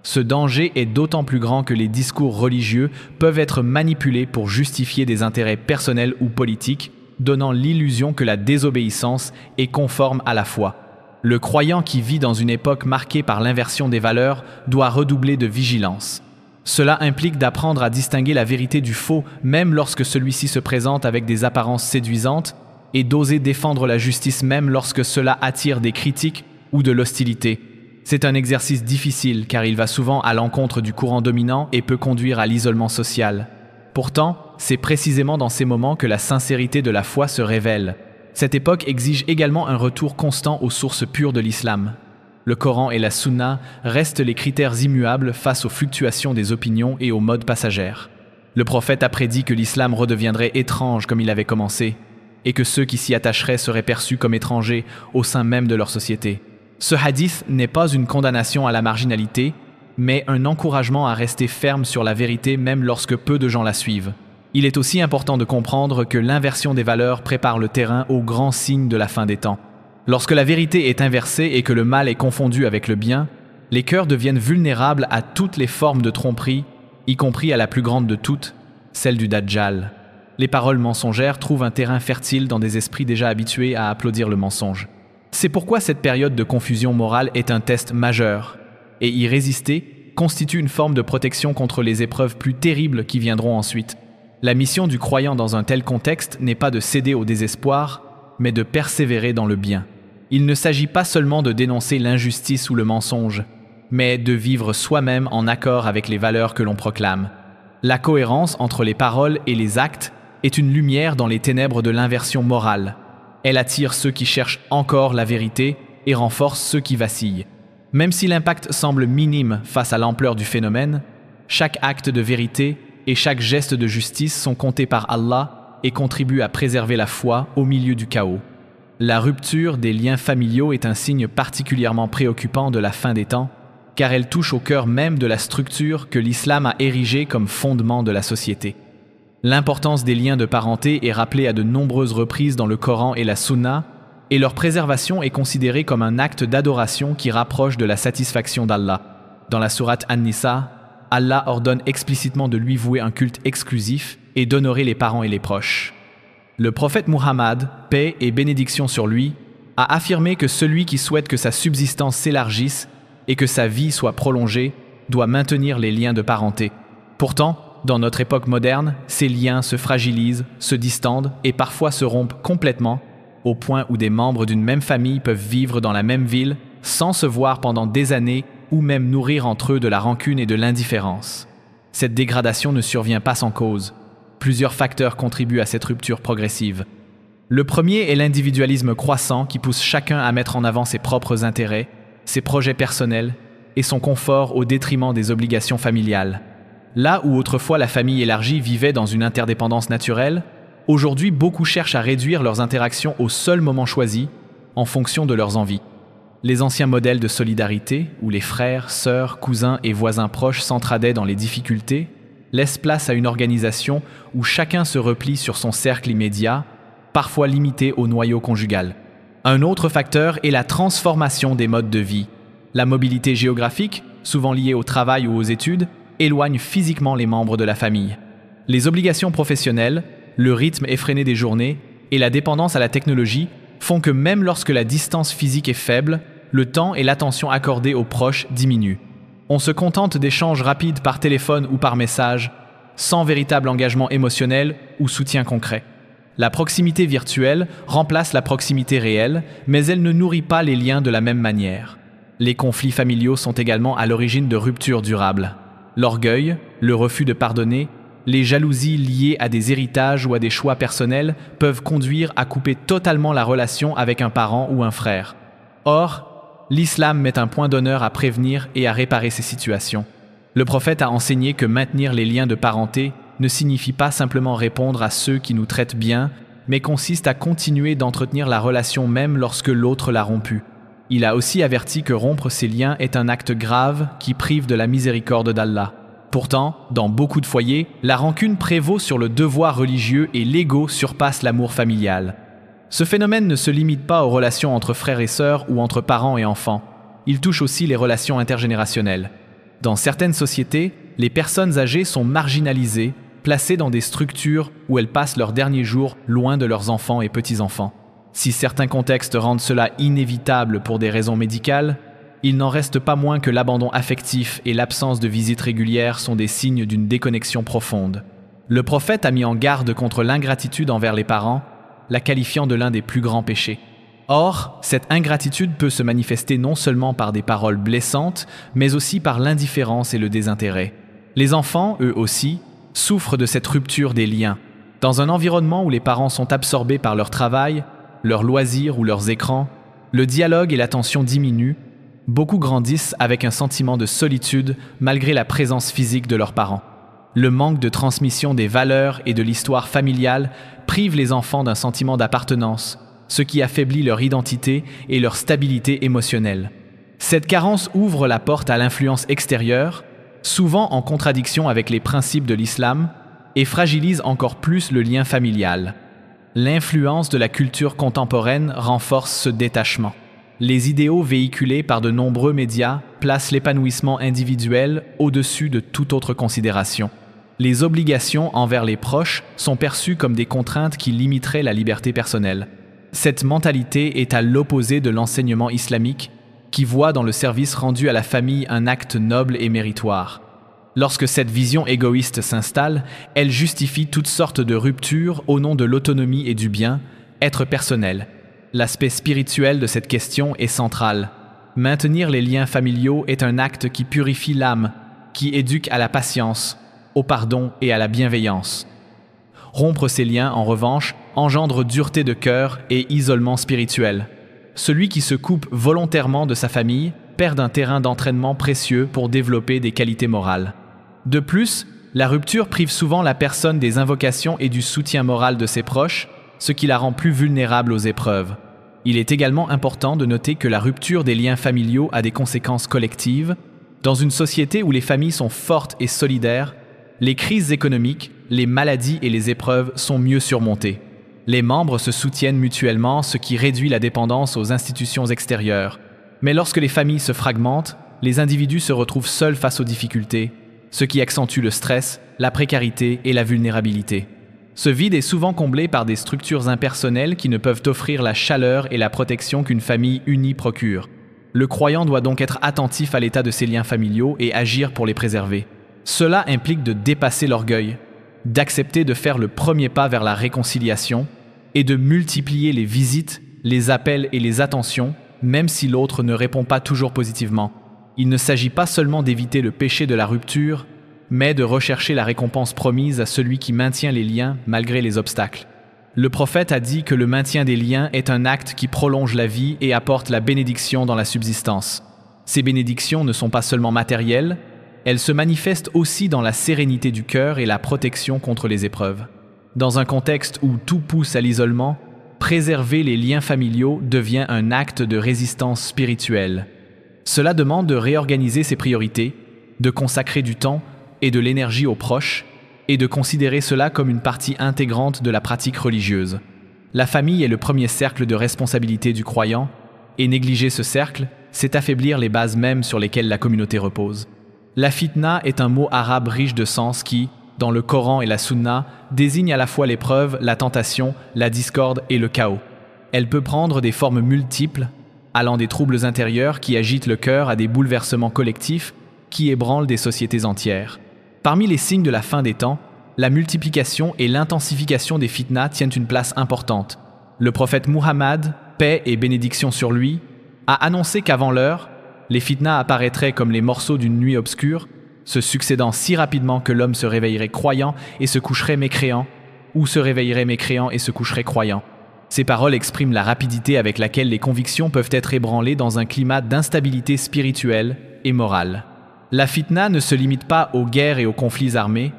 Ce danger est d'autant plus grand que les discours religieux peuvent être manipulés pour justifier des intérêts personnels ou politiques, donnant l'illusion que la désobéissance est conforme à la foi. Le croyant qui vit dans une époque marquée par l'inversion des valeurs doit redoubler de vigilance. Cela implique d'apprendre à distinguer la vérité du faux, même lorsque celui-ci se présente avec des apparences séduisantes, et d'oser défendre la justice même lorsque cela attire des critiques ou de l'hostilité. C'est un exercice difficile car il va souvent à l'encontre du courant dominant et peut conduire à l'isolement social. Pourtant, c'est précisément dans ces moments que la sincérité de la foi se révèle. Cette époque exige également un retour constant aux sources pures de l'islam. Le Coran et la Sunna restent les critères immuables face aux fluctuations des opinions et aux modes passagères. Le prophète a prédit que l'islam redeviendrait étrange comme il avait commencé, et que ceux qui s'y attacheraient seraient perçus comme étrangers au sein même de leur société. Ce hadith n'est pas une condamnation à la marginalité, mais un encouragement à rester ferme sur la vérité même lorsque peu de gens la suivent. Il est aussi important de comprendre que l'inversion des valeurs prépare le terrain aux grands signes de la fin des temps. Lorsque la vérité est inversée et que le mal est confondu avec le bien, les cœurs deviennent vulnérables à toutes les formes de tromperie, y compris à la plus grande de toutes, celle du Dajjal. Les paroles mensongères trouvent un terrain fertile dans des esprits déjà habitués à applaudir le mensonge. C'est pourquoi cette période de confusion morale est un test majeur, et y résister constitue une forme de protection contre les épreuves plus terribles qui viendront ensuite. La mission du croyant dans un tel contexte n'est pas de céder au désespoir, mais de persévérer dans le bien. Il ne s'agit pas seulement de dénoncer l'injustice ou le mensonge, mais de vivre soi-même en accord avec les valeurs que l'on proclame. La cohérence entre les paroles et les actes est une lumière dans les ténèbres de l'inversion morale. Elle attire ceux qui cherchent encore la vérité et renforce ceux qui vacillent. Même si l'impact semble minime face à l'ampleur du phénomène, chaque acte de vérité et chaque geste de justice sont comptés par Allah et contribuent à préserver la foi au milieu du chaos. La rupture des liens familiaux est un signe particulièrement préoccupant de la fin des temps, car elle touche au cœur même de la structure que l'islam a érigée comme fondement de la société. L'importance des liens de parenté est rappelée à de nombreuses reprises dans le Coran et la Sunna, et leur préservation est considérée comme un acte d'adoration qui rapproche de la satisfaction d'Allah. Dans la sourate An-Nisa, Allah ordonne explicitement de lui vouer un culte exclusif et d'honorer les parents et les proches. Le prophète Muhammad, paix et bénédiction sur lui, a affirmé que celui qui souhaite que sa subsistance s'élargisse et que sa vie soit prolongée doit maintenir les liens de parenté. Pourtant, dans notre époque moderne, ces liens se fragilisent, se distendent et parfois se rompent complètement, au point où des membres d'une même famille peuvent vivre dans la même ville sans se voir pendant des années ou même nourrir entre eux de la rancune et de l'indifférence. Cette dégradation ne survient pas sans cause. Plusieurs facteurs contribuent à cette rupture progressive. Le premier est l'individualisme croissant qui pousse chacun à mettre en avant ses propres intérêts, ses projets personnels et son confort au détriment des obligations familiales. Là où autrefois la famille élargie vivait dans une interdépendance naturelle, aujourd'hui beaucoup cherchent à réduire leurs interactions au seul moment choisi, en fonction de leurs envies. Les anciens modèles de solidarité, où les frères, sœurs, cousins et voisins proches s'entraidaient dans les difficultés, laissent place à une organisation où chacun se replie sur son cercle immédiat, parfois limité au noyau conjugal. Un autre facteur est la transformation des modes de vie. La mobilité géographique, souvent liée au travail ou aux études, éloigne physiquement les membres de la famille. Les obligations professionnelles, le rythme effréné des journées et la dépendance à la technologie font que même lorsque la distance physique est faible, le temps et l'attention accordés aux proches diminuent. On se contente d'échanges rapides par téléphone ou par message, sans véritable engagement émotionnel ou soutien concret. La proximité virtuelle remplace la proximité réelle, mais elle ne nourrit pas les liens de la même manière. Les conflits familiaux sont également à l'origine de ruptures durables. L'orgueil, le refus de pardonner, les jalousies liées à des héritages ou à des choix personnels peuvent conduire à couper totalement la relation avec un parent ou un frère. Or, l'islam met un point d'honneur à prévenir et à réparer ces situations. Le prophète a enseigné que maintenir les liens de parenté ne signifie pas simplement répondre à ceux qui nous traitent bien, mais consiste à continuer d'entretenir la relation même lorsque l'autre l'a rompue. Il a aussi averti que rompre ces liens est un acte grave qui prive de la miséricorde d'Allah. Pourtant, dans beaucoup de foyers, la rancune prévaut sur le devoir religieux et l'ego surpasse l'amour familial. Ce phénomène ne se limite pas aux relations entre frères et sœurs ou entre parents et enfants. Il touche aussi les relations intergénérationnelles. Dans certaines sociétés, les personnes âgées sont marginalisées, placées dans des structures où elles passent leurs derniers jours loin de leurs enfants et petits-enfants. Si certains contextes rendent cela inévitable pour des raisons médicales, il n'en reste pas moins que l'abandon affectif et l'absence de visites régulières sont des signes d'une déconnexion profonde. Le prophète a mis en garde contre l'ingratitude envers les parents, la qualifiant de l'un des plus grands péchés. Or, cette ingratitude peut se manifester non seulement par des paroles blessantes, mais aussi par l'indifférence et le désintérêt. Les enfants, eux aussi, souffrent de cette rupture des liens. Dans un environnement où les parents sont absorbés par leur travail, leurs loisirs ou leurs écrans, le dialogue et l'attention diminuent. Beaucoup grandissent avec un sentiment de solitude malgré la présence physique de leurs parents. Le manque de transmission des valeurs et de l'histoire familiale prive les enfants d'un sentiment d'appartenance, ce qui affaiblit leur identité et leur stabilité émotionnelle. Cette carence ouvre la porte à l'influence extérieure, souvent en contradiction avec les principes de l'islam, et fragilise encore plus le lien familial. L'influence de la culture contemporaine renforce ce détachement. Les idéaux véhiculés par de nombreux médias placent l'épanouissement individuel au-dessus de toute autre considération. Les obligations envers les proches sont perçues comme des contraintes qui limiteraient la liberté personnelle. Cette mentalité est à l'opposé de l'enseignement islamique, qui voit dans le service rendu à la famille un acte noble et méritoire. Lorsque cette vision égoïste s'installe, elle justifie toutes sortes de ruptures au nom de l'autonomie et du bien, être personnel. L'aspect spirituel de cette question est central. Maintenir les liens familiaux est un acte qui purifie l'âme, qui éduque à la patience, au pardon et à la bienveillance. Rompre ces liens, en revanche, engendre dureté de cœur et isolement spirituel. Celui qui se coupe volontairement de sa famille perd un terrain d'entraînement précieux pour développer des qualités morales. De plus, la rupture prive souvent la personne des invocations et du soutien moral de ses proches, ce qui la rend plus vulnérable aux épreuves. Il est également important de noter que la rupture des liens familiaux a des conséquences collectives. Dans une société où les familles sont fortes et solidaires, les crises économiques, les maladies et les épreuves sont mieux surmontées. Les membres se soutiennent mutuellement, ce qui réduit la dépendance aux institutions extérieures. Mais lorsque les familles se fragmentent, les individus se retrouvent seuls face aux difficultés, ce qui accentue le stress, la précarité et la vulnérabilité. Ce vide est souvent comblé par des structures impersonnelles qui ne peuvent offrir la chaleur et la protection qu'une famille unie procure. Le croyant doit donc être attentif à l'état de ses liens familiaux et agir pour les préserver. Cela implique de dépasser l'orgueil, d'accepter de faire le premier pas vers la réconciliation et de multiplier les visites, les appels et les attentions, même si l'autre ne répond pas toujours positivement. Il ne s'agit pas seulement d'éviter le péché de la rupture, mais de rechercher la récompense promise à celui qui maintient les liens malgré les obstacles. Le prophète a dit que le maintien des liens est un acte qui prolonge la vie et apporte la bénédiction dans la subsistance. Ces bénédictions ne sont pas seulement matérielles, elles se manifestent aussi dans la sérénité du cœur et la protection contre les épreuves. Dans un contexte où tout pousse à l'isolement, préserver les liens familiaux devient un acte de résistance spirituelle. Cela demande de réorganiser ses priorités, de consacrer du temps et de l'énergie aux proches, et de considérer cela comme une partie intégrante de la pratique religieuse. La famille est le premier cercle de responsabilité du croyant, et négliger ce cercle, c'est affaiblir les bases mêmes sur lesquelles la communauté repose. La fitna est un mot arabe riche de sens qui, dans le Coran et la Sunna, désigne à la fois l'épreuve, la tentation, la discorde et le chaos. Elle peut prendre des formes multiples, allant des troubles intérieurs qui agitent le cœur à des bouleversements collectifs qui ébranlent des sociétés entières. Parmi les signes de la fin des temps, la multiplication et l'intensification des fitnas tiennent une place importante. Le prophète Muhammad, paix et bénédiction sur lui, a annoncé qu'avant l'heure, les fitnas apparaîtraient comme les morceaux d'une nuit obscure, se succédant si rapidement que l'homme se réveillerait croyant et se coucherait mécréant, ou se réveillerait mécréant et se coucherait croyant. Ces paroles expriment la rapidité avec laquelle les convictions peuvent être ébranlées dans un climat d'instabilité spirituelle et morale. La fitna ne se limite pas aux guerres et aux conflits armés,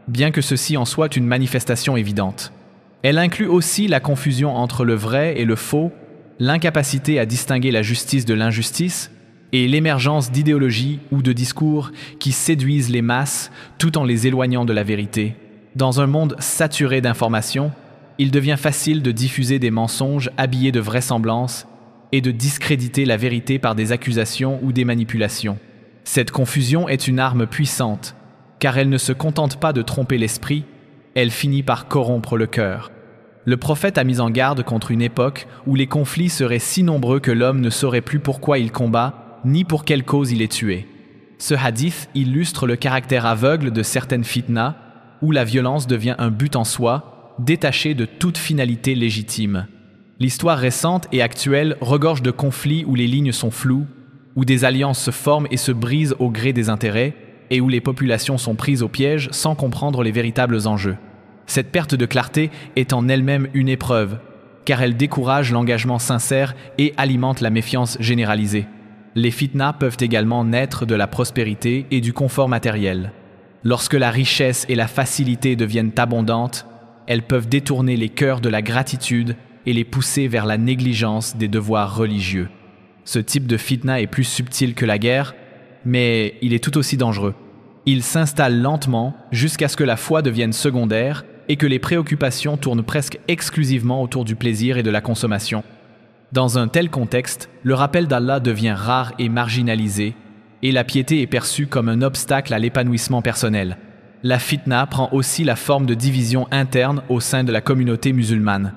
bien que ceci en soit une manifestation évidente. Elle inclut aussi la confusion entre le vrai et le faux, l'incapacité à distinguer la justice de l'injustice, et l'émergence d'idéologies ou de discours qui séduisent les masses tout en les éloignant de la vérité. Dans un monde saturé d'informations, il devient facile de diffuser des mensonges habillés de vraisemblance et de discréditer la vérité par des accusations ou des manipulations. Cette confusion est une arme puissante, car elle ne se contente pas de tromper l'esprit, elle finit par corrompre le cœur. Le prophète a mis en garde contre une époque où les conflits seraient si nombreux que l'homme ne saurait plus pourquoi il combat, ni pour quelle cause il est tué. Ce hadith illustre le caractère aveugle de certaines fitnas, où la violence devient un but en soi, détaché de toute finalité légitime. L'histoire récente et actuelle regorge de conflits où les lignes sont floues, où des alliances se forment et se brisent au gré des intérêts, et où les populations sont prises au piège sans comprendre les véritables enjeux. Cette perte de clarté est en elle-même une épreuve, car elle décourage l'engagement sincère et alimente la méfiance généralisée. Les fitnas peuvent également naître de la prospérité et du confort matériel. Lorsque la richesse et la facilité deviennent abondantes, elles peuvent détourner les cœurs de la gratitude et les pousser vers la négligence des devoirs religieux. Ce type de fitna est plus subtil que la guerre, mais il est tout aussi dangereux. Il s'installe lentement jusqu'à ce que la foi devienne secondaire et que les préoccupations tournent presque exclusivement autour du plaisir et de la consommation. Dans un tel contexte, le rappel d'Allah devient rare et marginalisé, et la piété est perçue comme un obstacle à l'épanouissement personnel. La fitna prend aussi la forme de division interne au sein de la communauté musulmane.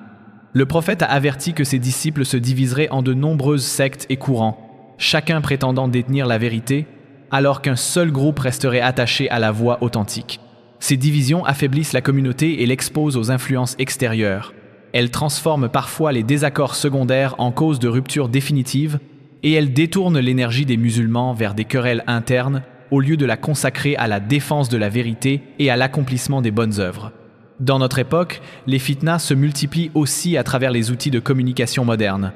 Le prophète a averti que ses disciples se diviseraient en de nombreuses sectes et courants, chacun prétendant détenir la vérité, alors qu'un seul groupe resterait attaché à la voie authentique. Ces divisions affaiblissent la communauté et l'exposent aux influences extérieures. Elles transforment parfois les désaccords secondaires en cause de rupture définitive, et elles détournent l'énergie des musulmans vers des querelles internes au lieu de la consacrer à la défense de la vérité et à l'accomplissement des bonnes œuvres. Dans notre époque, les fitnas se multiplient aussi à travers les outils de communication modernes.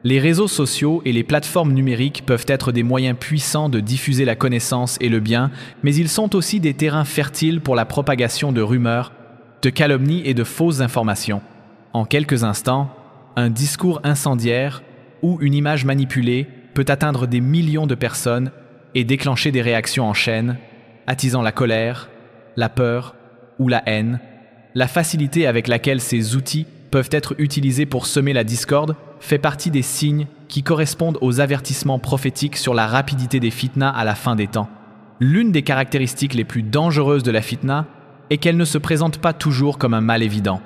Les réseaux sociaux et les plateformes numériques peuvent être des moyens puissants de diffuser la connaissance et le bien, mais ils sont aussi des terrains fertiles pour la propagation de rumeurs, de calomnies et de fausses informations. En quelques instants, un discours incendiaire ou une image manipulée peut atteindre des millions de personnes et déclencher des réactions en chaîne, attisant la colère, la peur ou la haine. La facilité avec laquelle ces outils peuvent être utilisés pour semer la discorde fait partie des signes qui correspondent aux avertissements prophétiques sur la rapidité des fitnas à la fin des temps. L'une des caractéristiques les plus dangereuses de la fitna est qu'elle ne se présente pas toujours comme un mal évident.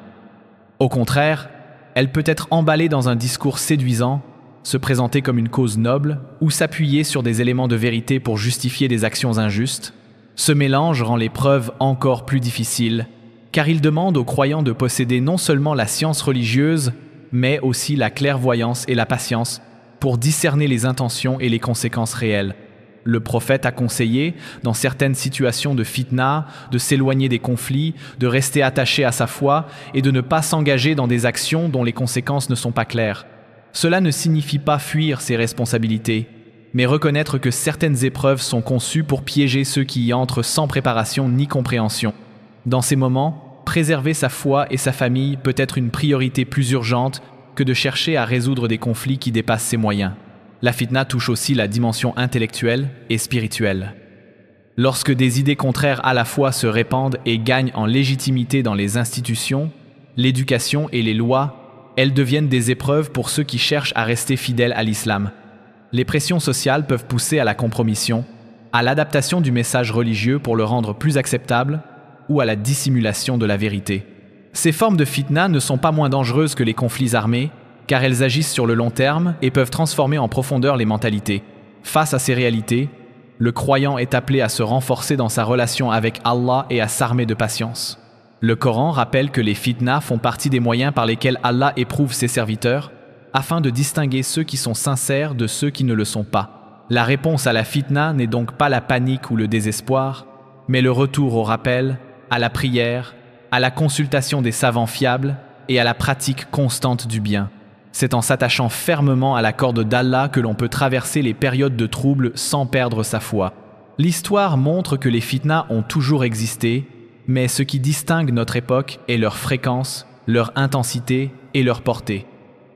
Au contraire, elle peut être emballée dans un discours séduisant, se présenter comme une cause noble ou s'appuyer sur des éléments de vérité pour justifier des actions injustes. Ce mélange rend les preuves encore plus difficiles, car il demande aux croyants de posséder non seulement la science religieuse, mais aussi la clairvoyance et la patience pour discerner les intentions et les conséquences réelles. Le prophète a conseillé, dans certaines situations de fitna, de s'éloigner des conflits, de rester attaché à sa foi et de ne pas s'engager dans des actions dont les conséquences ne sont pas claires. Cela ne signifie pas fuir ses responsabilités, mais reconnaître que certaines épreuves sont conçues pour piéger ceux qui y entrent sans préparation ni compréhension. Dans ces moments, préserver sa foi et sa famille peut être une priorité plus urgente que de chercher à résoudre des conflits qui dépassent ses moyens. La fitna touche aussi la dimension intellectuelle et spirituelle. Lorsque des idées contraires à la foi se répandent et gagnent en légitimité dans les institutions, l'éducation et les lois, elles deviennent des épreuves pour ceux qui cherchent à rester fidèles à l'islam. Les pressions sociales peuvent pousser à la compromission, à l'adaptation du message religieux pour le rendre plus acceptable ou à la dissimulation de la vérité. Ces formes de fitna ne sont pas moins dangereuses que les conflits armés, car elles agissent sur le long terme et peuvent transformer en profondeur les mentalités. Face à ces réalités, le croyant est appelé à se renforcer dans sa relation avec Allah et à s'armer de patience. Le Coran rappelle que les fitnas font partie des moyens par lesquels Allah éprouve ses serviteurs, afin de distinguer ceux qui sont sincères de ceux qui ne le sont pas. La réponse à la fitna n'est donc pas la panique ou le désespoir, mais le retour au rappel, à la prière, à la consultation des savants fiables et à la pratique constante du bien. C'est en s'attachant fermement à la corde d'Allah que l'on peut traverser les périodes de troubles sans perdre sa foi. L'histoire montre que les fitnas ont toujours existé, mais ce qui distingue notre époque est leur fréquence, leur intensité et leur portée.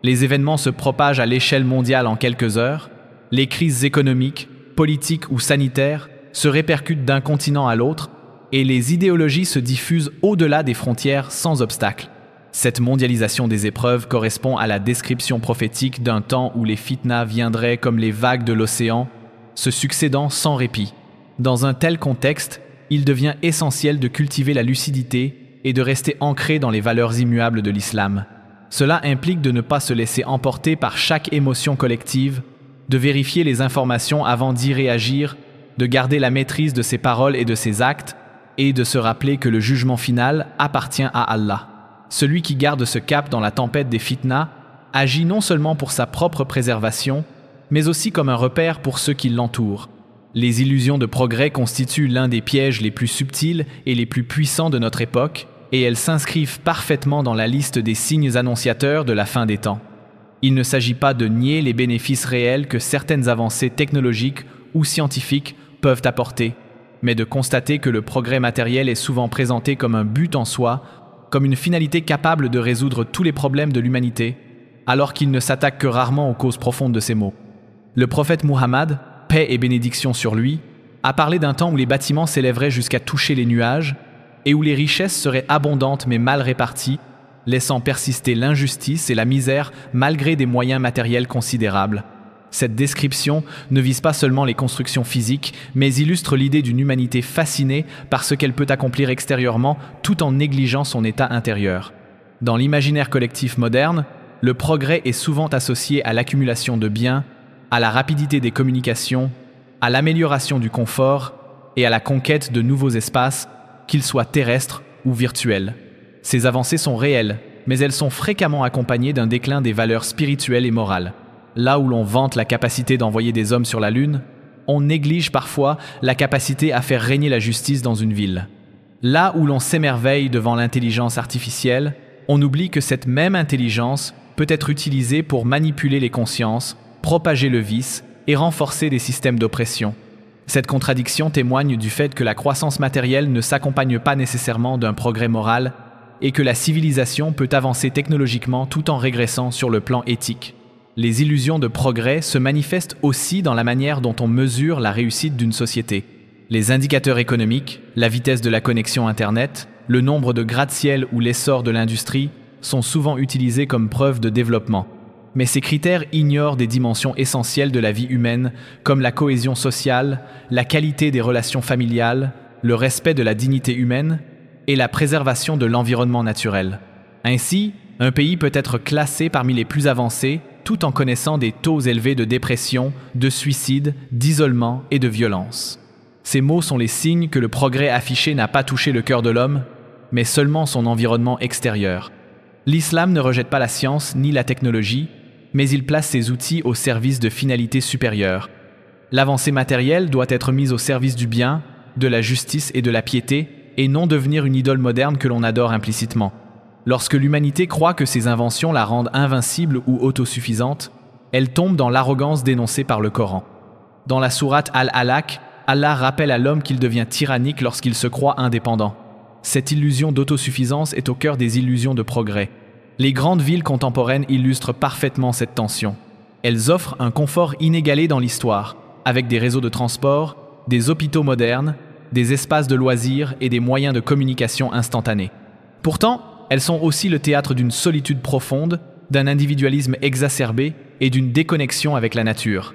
Les événements se propagent à l'échelle mondiale en quelques heures, les crises économiques, politiques ou sanitaires se répercutent d'un continent à l'autre, et les idéologies se diffusent au-delà des frontières sans obstacle. Cette mondialisation des épreuves correspond à la description prophétique d'un temps où les fitnas viendraient comme les vagues de l'océan, se succédant sans répit. Dans un tel contexte, il devient essentiel de cultiver la lucidité et de rester ancré dans les valeurs immuables de l'islam. Cela implique de ne pas se laisser emporter par chaque émotion collective, de vérifier les informations avant d'y réagir, de garder la maîtrise de ses paroles et de ses actes, et de se rappeler que le jugement final appartient à Allah. Celui qui garde ce cap dans la tempête des fitnas agit non seulement pour sa propre préservation, mais aussi comme un repère pour ceux qui l'entourent. Les illusions de progrès constituent l'un des pièges les plus subtils et les plus puissants de notre époque, et elles s'inscrivent parfaitement dans la liste des signes annonciateurs de la fin des temps. Il ne s'agit pas de nier les bénéfices réels que certaines avancées technologiques ou scientifiques peuvent apporter, mais de constater que le progrès matériel est souvent présenté comme un but en soi, comme une finalité capable de résoudre tous les problèmes de l'humanité, alors qu'il ne s'attaque que rarement aux causes profondes de ces maux. Le prophète Muhammad, paix et bénédiction sur lui, a parlé d'un temps où les bâtiments s'élèveraient jusqu'à toucher les nuages et où les richesses seraient abondantes mais mal réparties, laissant persister l'injustice et la misère malgré des moyens matériels considérables. Cette description ne vise pas seulement les constructions physiques, mais illustre l'idée d'une humanité fascinée par ce qu'elle peut accomplir extérieurement tout en négligeant son état intérieur. Dans l'imaginaire collectif moderne, le progrès est souvent associé à l'accumulation de biens, à la rapidité des communications, à l'amélioration du confort et à la conquête de nouveaux espaces, qu'ils soient terrestres ou virtuels. Ces avancées sont réelles, mais elles sont fréquemment accompagnées d'un déclin des valeurs spirituelles et morales. Là où l'on vante la capacité d'envoyer des hommes sur la Lune, on néglige parfois la capacité à faire régner la justice dans une ville. Là où l'on s'émerveille devant l'intelligence artificielle, on oublie que cette même intelligence peut être utilisée pour manipuler les consciences, propager le vice et renforcer des systèmes d'oppression. Cette contradiction témoigne du fait que la croissance matérielle ne s'accompagne pas nécessairement d'un progrès moral et que la civilisation peut avancer technologiquement tout en régressant sur le plan éthique. Les illusions de progrès se manifestent aussi dans la manière dont on mesure la réussite d'une société. Les indicateurs économiques, la vitesse de la connexion Internet, le nombre de gratte-ciel ou l'essor de l'industrie sont souvent utilisés comme preuve de développement. Mais ces critères ignorent des dimensions essentielles de la vie humaine, comme la cohésion sociale, la qualité des relations familiales, le respect de la dignité humaine et la préservation de l'environnement naturel. Ainsi, un pays peut être classé parmi les plus avancés tout en connaissant des taux élevés de dépression, de suicide, d'isolement et de violence. Ces mots sont les signes que le progrès affiché n'a pas touché le cœur de l'homme, mais seulement son environnement extérieur. L'islam ne rejette pas la science ni la technologie, mais il place ces outils au service de finalités supérieures. L'avancée matérielle doit être mise au service du bien, de la justice et de la piété, et non devenir une idole moderne que l'on adore implicitement. Lorsque l'humanité croit que ses inventions la rendent invincible ou autosuffisante, elle tombe dans l'arrogance dénoncée par le Coran. Dans la sourate Al-Alaq, Allah rappelle à l'homme qu'il devient tyrannique lorsqu'il se croit indépendant. Cette illusion d'autosuffisance est au cœur des illusions de progrès. Les grandes villes contemporaines illustrent parfaitement cette tension. Elles offrent un confort inégalé dans l'histoire, avec des réseaux de transport, des hôpitaux modernes, des espaces de loisirs et des moyens de communication instantanés. Pourtant, elles sont aussi le théâtre d'une solitude profonde, d'un individualisme exacerbé et d'une déconnexion avec la nature.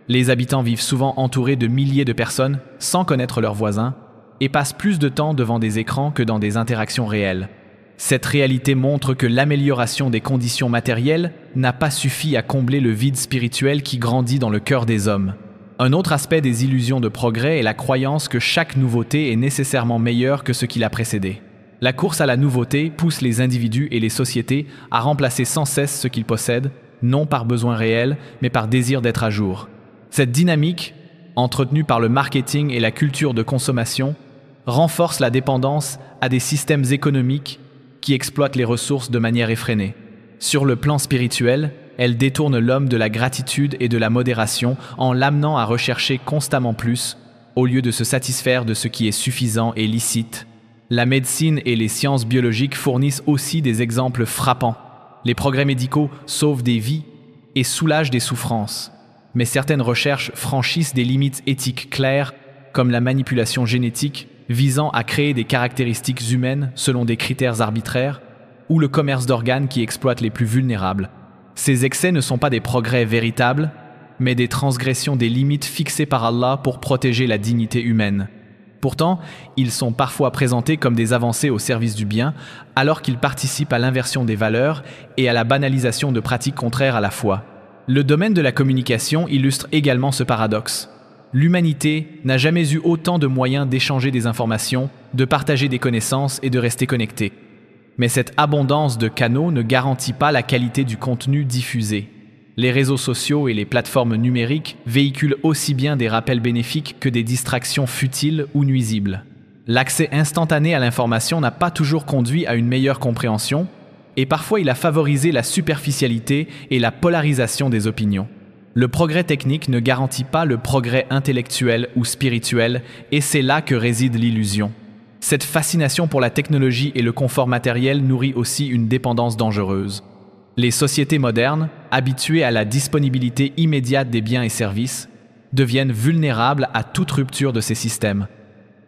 Les habitants vivent souvent entourés de milliers de personnes sans connaître leurs voisins et passent plus de temps devant des écrans que dans des interactions réelles. Cette réalité montre que l'amélioration des conditions matérielles n'a pas suffi à combler le vide spirituel qui grandit dans le cœur des hommes. Un autre aspect des illusions de progrès est la croyance que chaque nouveauté est nécessairement meilleure que ce qui l'a précédé. La course à la nouveauté pousse les individus et les sociétés à remplacer sans cesse ce qu'ils possèdent, non par besoin réel, mais par désir d'être à jour. Cette dynamique, entretenue par le marketing et la culture de consommation, renforce la dépendance à des systèmes économiques qui exploitent les ressources de manière effrénée. Sur le plan spirituel, elle détourne l'homme de la gratitude et de la modération en l'amenant à rechercher constamment plus, au lieu de se satisfaire de ce qui est suffisant et licite. La médecine et les sciences biologiques fournissent aussi des exemples frappants. Les progrès médicaux sauvent des vies et soulagent des souffrances. Mais certaines recherches franchissent des limites éthiques claires, comme la manipulation génétique visant à créer des caractéristiques humaines selon des critères arbitraires, ou le commerce d'organes qui exploite les plus vulnérables. Ces excès ne sont pas des progrès véritables, mais des transgressions des limites fixées par Allah pour protéger la dignité humaine. Pourtant, ils sont parfois présentés comme des avancées au service du bien, alors qu'ils participent à l'inversion des valeurs et à la banalisation de pratiques contraires à la foi. Le domaine de la communication illustre également ce paradoxe. L'humanité n'a jamais eu autant de moyens d'échanger des informations, de partager des connaissances et de rester connectés. Mais cette abondance de canaux ne garantit pas la qualité du contenu diffusé. Les réseaux sociaux et les plateformes numériques véhiculent aussi bien des rappels bénéfiques que des distractions futiles ou nuisibles. L'accès instantané à l'information n'a pas toujours conduit à une meilleure compréhension, et parfois il a favorisé la superficialité et la polarisation des opinions. Le progrès technique ne garantit pas le progrès intellectuel ou spirituel, et c'est là que réside l'illusion. Cette fascination pour la technologie et le confort matériel nourrit aussi une dépendance dangereuse. Les sociétés modernes, habituées à la disponibilité immédiate des biens et services, deviennent vulnérables à toute rupture de ces systèmes.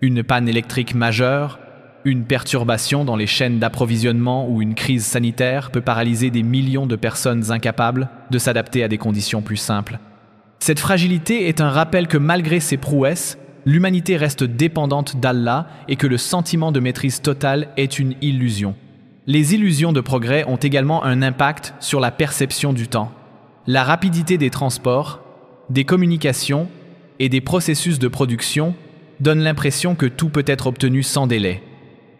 Une panne électrique majeure, une perturbation dans les chaînes d'approvisionnement ou une crise sanitaire peut paralyser des millions de personnes incapables de s'adapter à des conditions plus simples. Cette fragilité est un rappel que malgré ses prouesses, l'humanité reste dépendante d'Allah et que le sentiment de maîtrise totale est une illusion. Les illusions de progrès ont également un impact sur la perception du temps. La rapidité des transports, des communications et des processus de production donne l'impression que tout peut être obtenu sans délai.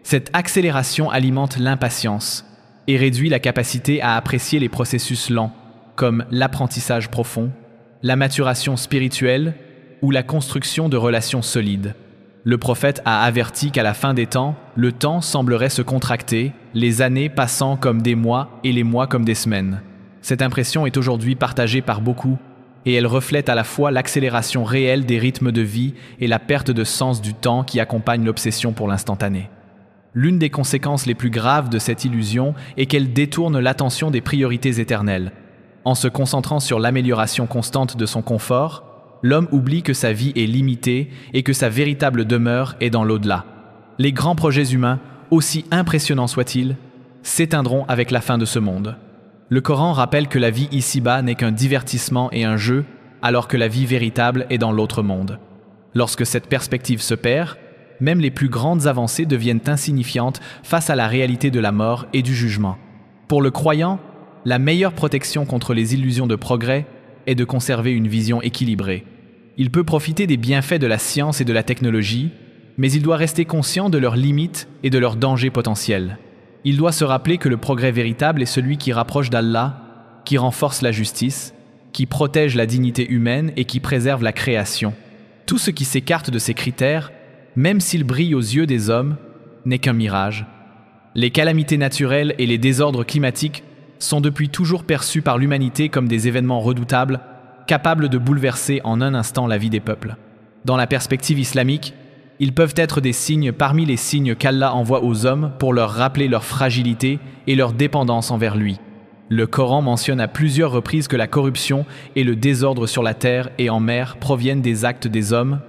Cette accélération alimente l'impatience et réduit la capacité à apprécier les processus lents, comme l'apprentissage profond, la maturation spirituelle ou la construction de relations solides. Le prophète a averti qu'à la fin des temps, le temps semblerait se contracter, les années passant comme des mois et les mois comme des semaines. Cette impression est aujourd'hui partagée par beaucoup, et elle reflète à la fois l'accélération réelle des rythmes de vie et la perte de sens du temps qui accompagne l'obsession pour l'instantané. L'une des conséquences les plus graves de cette illusion est qu'elle détourne l'attention des priorités éternelles. En se concentrant sur l'amélioration constante de son confort, l'homme oublie que sa vie est limitée et que sa véritable demeure est dans l'au-delà. Les grands projets humains, aussi impressionnants soient-ils, s'éteindront avec la fin de ce monde. Le Coran rappelle que la vie ici-bas n'est qu'un divertissement et un jeu, alors que la vie véritable est dans l'autre monde. Lorsque cette perspective se perd, même les plus grandes avancées deviennent insignifiantes face à la réalité de la mort et du jugement. Pour le croyant, la meilleure protection contre les illusions de progrès est de conserver une vision équilibrée. Il peut profiter des bienfaits de la science et de la technologie, mais il doit rester conscient de leurs limites et de leurs dangers potentiels. Il doit se rappeler que le progrès véritable est celui qui rapproche d'Allah, qui renforce la justice, qui protège la dignité humaine et qui préserve la création. Tout ce qui s'écarte de ces critères, même s'il brille aux yeux des hommes, n'est qu'un mirage. Les calamités naturelles et les désordres climatiques sont depuis toujours perçus par l'humanité comme des événements redoutables, capables de bouleverser en un instant la vie des peuples. Dans la perspective islamique, ils peuvent être des signes parmi les signes qu'Allah envoie aux hommes pour leur rappeler leur fragilité et leur dépendance envers lui. Le Coran mentionne à plusieurs reprises que la corruption et le désordre sur la terre et en mer proviennent des actes des hommes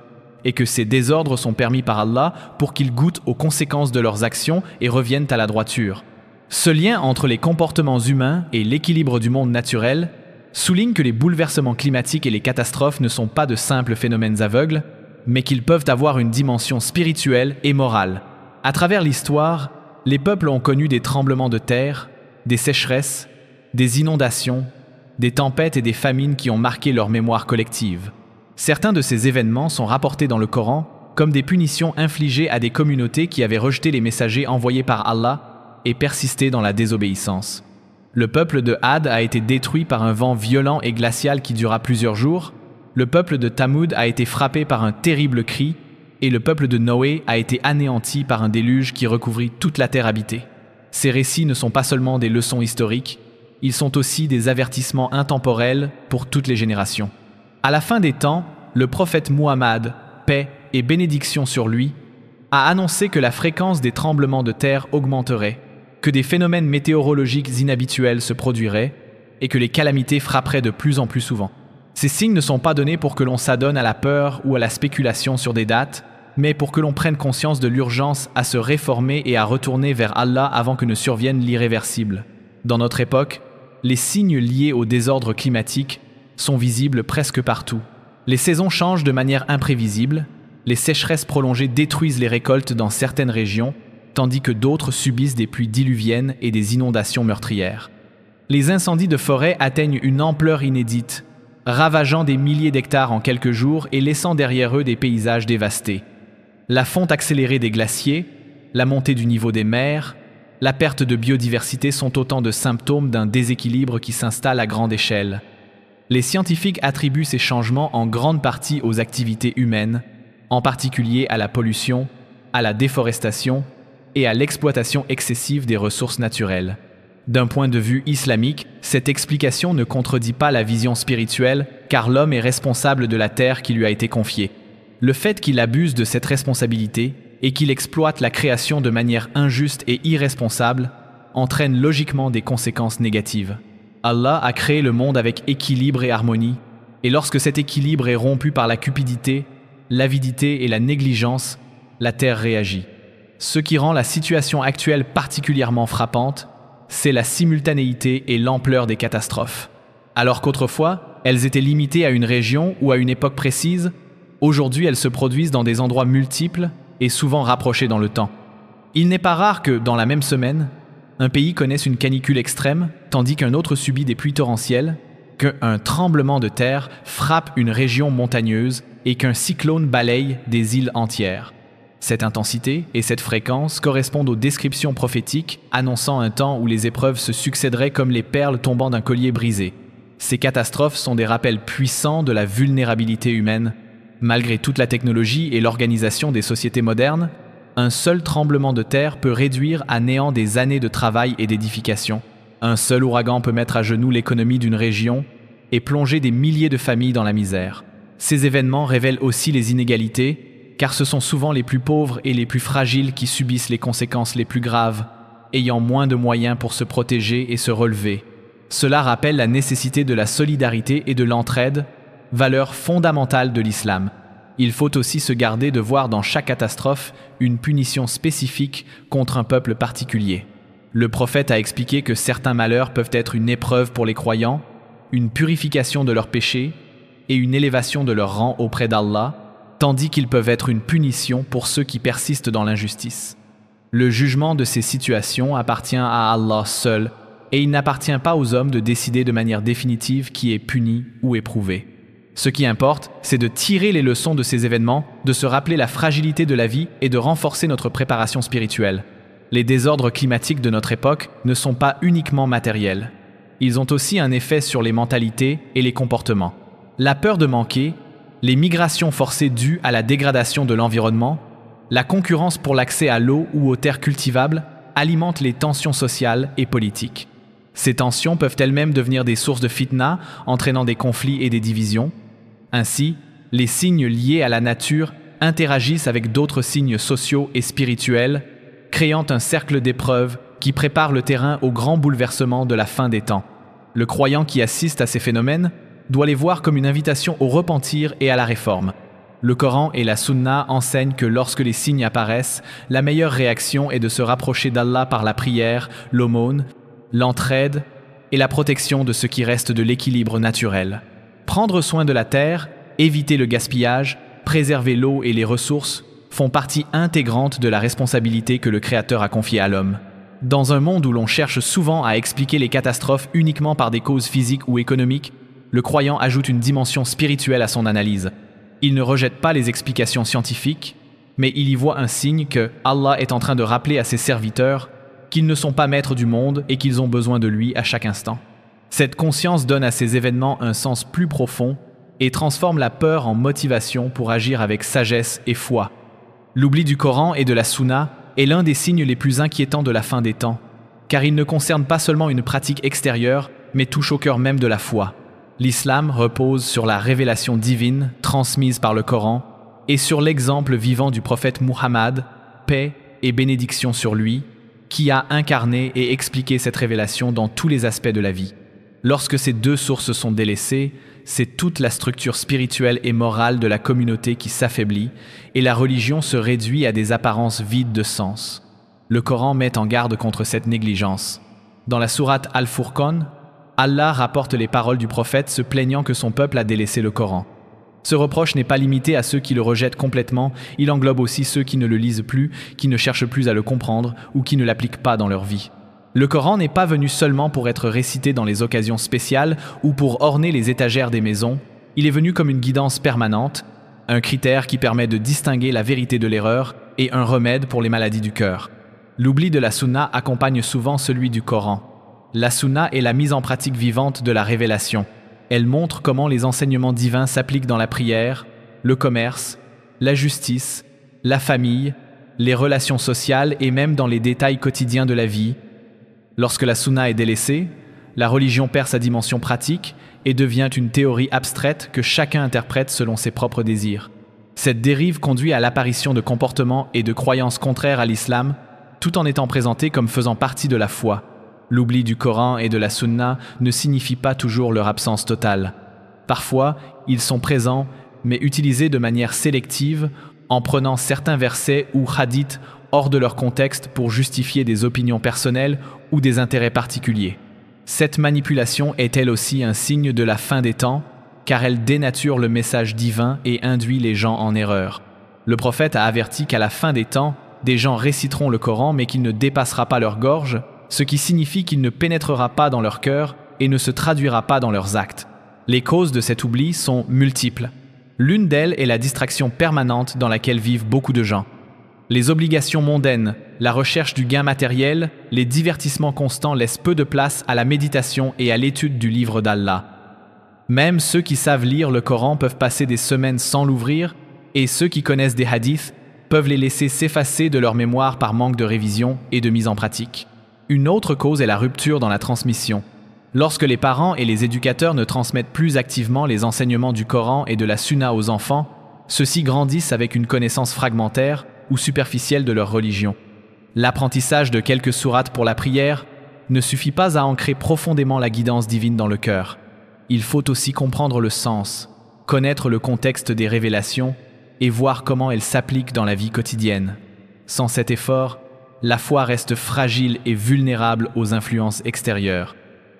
et que ces désordres sont permis par Allah pour qu'ils goûtent aux conséquences de leurs actions et reviennent à la droiture. Ce lien entre les comportements humains et l'équilibre du monde naturel souligne que les bouleversements climatiques et les catastrophes ne sont pas de simples phénomènes aveugles, mais qu'ils peuvent avoir une dimension spirituelle et morale. À travers l'histoire, les peuples ont connu des tremblements de terre, des sécheresses, des inondations, des tempêtes et des famines qui ont marqué leur mémoire collective. Certains de ces événements sont rapportés dans le Coran comme des punitions infligées à des communautés qui avaient rejeté les messagers envoyés par Allah et persisté dans la désobéissance. Le peuple de Had a été détruit par un vent violent et glacial qui dura plusieurs jours, le peuple de Thamoud a été frappé par un terrible cri, et le peuple de Noé a été anéanti par un déluge qui recouvrit toute la terre habitée. Ces récits ne sont pas seulement des leçons historiques, ils sont aussi des avertissements intemporels pour toutes les générations. À la fin des temps, le prophète Muhammad, paix et bénédiction sur lui, a annoncé que la fréquence des tremblements de terre augmenterait, que des phénomènes météorologiques inhabituels se produiraient et que les calamités frapperaient de plus en plus souvent. Ces signes ne sont pas donnés pour que l'on s'adonne à la peur ou à la spéculation sur des dates, mais pour que l'on prenne conscience de l'urgence à se réformer et à retourner vers Allah avant que ne survienne l'irréversible. Dans notre époque, les signes liés au désordre climatique sont visibles presque partout. Les saisons changent de manière imprévisible, Les sécheresses prolongées détruisent les récoltes dans certaines régions, tandis que d'autres subissent des pluies diluviennes et des inondations meurtrières. Les incendies de forêt atteignent une ampleur inédite, ravageant des milliers d'hectares en quelques jours et laissant derrière eux des paysages dévastés. La fonte accélérée des glaciers, la montée du niveau des mers, la perte de biodiversité sont autant de symptômes d'un déséquilibre qui s'installe à grande échelle. Les scientifiques attribuent ces changements en grande partie aux activités humaines, en particulier à la pollution, à la déforestation et à l'exploitation excessive des ressources naturelles. D'un point de vue islamique, cette explication ne contredit pas la vision spirituelle, car l'homme est responsable de la terre qui lui a été confiée. Le fait qu'il abuse de cette responsabilité et qu'il exploite la création de manière injuste et irresponsable entraîne logiquement des conséquences négatives. Allah a créé le monde avec équilibre et harmonie, et lorsque cet équilibre est rompu par la cupidité, l'avidité et la négligence, la terre réagit. Ce qui rend la situation actuelle particulièrement frappante, c'est la simultanéité et l'ampleur des catastrophes. Alors qu'autrefois, elles étaient limitées à une région ou à une époque précise, aujourd'hui elles se produisent dans des endroits multiples et souvent rapprochés dans le temps. Il n'est pas rare que, dans la même semaine, un pays connaisse une canicule extrême, tandis qu'un autre subit des pluies torrentielles, qu'un tremblement de terre frappe une région montagneuse et qu'un cyclone balaye des îles entières. Cette intensité et cette fréquence correspondent aux descriptions prophétiques annonçant un temps où les épreuves se succéderaient comme les perles tombant d'un collier brisé. Ces catastrophes sont des rappels puissants de la vulnérabilité humaine. Malgré toute la technologie et l'organisation des sociétés modernes, un seul tremblement de terre peut réduire à néant des années de travail et d'édification. Un seul ouragan peut mettre à genoux l'économie d'une région et plonger des milliers de familles dans la misère. Ces événements révèlent aussi les inégalités, car ce sont souvent les plus pauvres et les plus fragiles qui subissent les conséquences les plus graves, ayant moins de moyens pour se protéger et se relever. Cela rappelle la nécessité de la solidarité et de l'entraide, valeur fondamentale de l'islam. Il faut aussi se garder de voir dans chaque catastrophe une punition spécifique contre un peuple particulier. Le prophète a expliqué que certains malheurs peuvent être une épreuve pour les croyants, une purification de leurs péchés et une élévation de leur rang auprès d'Allah, tandis qu'ils peuvent être une punition pour ceux qui persistent dans l'injustice. Le jugement de ces situations appartient à Allah seul, et il n'appartient pas aux hommes de décider de manière définitive qui est puni ou éprouvé. Ce qui importe, c'est de tirer les leçons de ces événements, de se rappeler la fragilité de la vie et de renforcer notre préparation spirituelle. Les désordres climatiques de notre époque ne sont pas uniquement matériels. Ils ont aussi un effet sur les mentalités et les comportements. La peur de manquer, les migrations forcées dues à la dégradation de l'environnement, la concurrence pour l'accès à l'eau ou aux terres cultivables alimentent les tensions sociales et politiques. Ces tensions peuvent elles-mêmes devenir des sources de fitna, entraînant des conflits et des divisions. Ainsi, les signes liés à la nature interagissent avec d'autres signes sociaux et spirituels, créant un cercle d'épreuves qui prépare le terrain au grand bouleversement de la fin des temps. Le croyant qui assiste à ces phénomènes doit les voir comme une invitation au repentir et à la réforme. Le Coran et la Sunna enseignent que lorsque les signes apparaissent, la meilleure réaction est de se rapprocher d'Allah par la prière, l'aumône, l'entraide et la protection de ce qui reste de l'équilibre naturel. Prendre soin de la terre, éviter le gaspillage, préserver l'eau et les ressources font partie intégrante de la responsabilité que le Créateur a confiée à l'homme. Dans un monde où l'on cherche souvent à expliquer les catastrophes uniquement par des causes physiques ou économiques, le croyant ajoute une dimension spirituelle à son analyse. Il ne rejette pas les explications scientifiques, mais il y voit un signe que Allah est en train de rappeler à ses serviteurs qu'ils ne sont pas maîtres du monde et qu'ils ont besoin de lui à chaque instant. Cette conscience donne à ces événements un sens plus profond et transforme la peur en motivation pour agir avec sagesse et foi. L'oubli du Coran et de la Sunna est l'un des signes les plus inquiétants de la fin des temps, car il ne concerne pas seulement une pratique extérieure, mais touche au cœur même de la foi. L'islam repose sur la révélation divine transmise par le Coran et sur l'exemple vivant du prophète Muhammad, paix et bénédiction sur lui, qui a incarné et expliqué cette révélation dans tous les aspects de la vie. Lorsque ces deux sources sont délaissées, c'est toute la structure spirituelle et morale de la communauté qui s'affaiblit et la religion se réduit à des apparences vides de sens. Le Coran met en garde contre cette négligence. Dans la sourate Al-Furqan, Allah rapporte les paroles du prophète se plaignant que son peuple a délaissé le Coran. Ce reproche n'est pas limité à ceux qui le rejettent complètement, il englobe aussi ceux qui ne le lisent plus, qui ne cherchent plus à le comprendre ou qui ne l'appliquent pas dans leur vie. Le Coran n'est pas venu seulement pour être récité dans les occasions spéciales ou pour orner les étagères des maisons, il est venu comme une guidance permanente, un critère qui permet de distinguer la vérité de l'erreur et un remède pour les maladies du cœur. L'oubli de la sunna accompagne souvent celui du Coran. La sunna est la mise en pratique vivante de la révélation. Elle montre comment les enseignements divins s'appliquent dans la prière, le commerce, la justice, la famille, les relations sociales et même dans les détails quotidiens de la vie. Lorsque la sunna est délaissée, la religion perd sa dimension pratique et devient une théorie abstraite que chacun interprète selon ses propres désirs. Cette dérive conduit à l'apparition de comportements et de croyances contraires à l'islam, tout en étant présentés comme faisant partie de la foi. L'oubli du Coran et de la Sunna ne signifie pas toujours leur absence totale. Parfois, ils sont présents, mais utilisés de manière sélective, en prenant certains versets ou hadiths hors de leur contexte pour justifier des opinions personnelles ou des intérêts particuliers. Cette manipulation est elle aussi un signe de la fin des temps, car elle dénature le message divin et induit les gens en erreur. Le prophète a averti qu'à la fin des temps, des gens réciteront le Coran mais qu'il ne dépassera pas leur gorge, ce qui signifie qu'il ne pénétrera pas dans leur cœur et ne se traduira pas dans leurs actes. Les causes de cet oubli sont multiples. L'une d'elles est la distraction permanente dans laquelle vivent beaucoup de gens. Les obligations mondaines, la recherche du gain matériel, les divertissements constants laissent peu de place à la méditation et à l'étude du livre d'Allah. Même ceux qui savent lire le Coran peuvent passer des semaines sans l'ouvrir, et ceux qui connaissent des hadiths peuvent les laisser s'effacer de leur mémoire par manque de révision et de mise en pratique. Une autre cause est la rupture dans la transmission. Lorsque les parents et les éducateurs ne transmettent plus activement les enseignements du Coran et de la Sunna aux enfants, ceux-ci grandissent avec une connaissance fragmentaire ou superficielle de leur religion. L'apprentissage de quelques sourates pour la prière ne suffit pas à ancrer profondément la guidance divine dans le cœur. Il faut aussi comprendre le sens, connaître le contexte des révélations et voir comment elles s'appliquent dans la vie quotidienne. Sans cet effort, la foi reste fragile et vulnérable aux influences extérieures.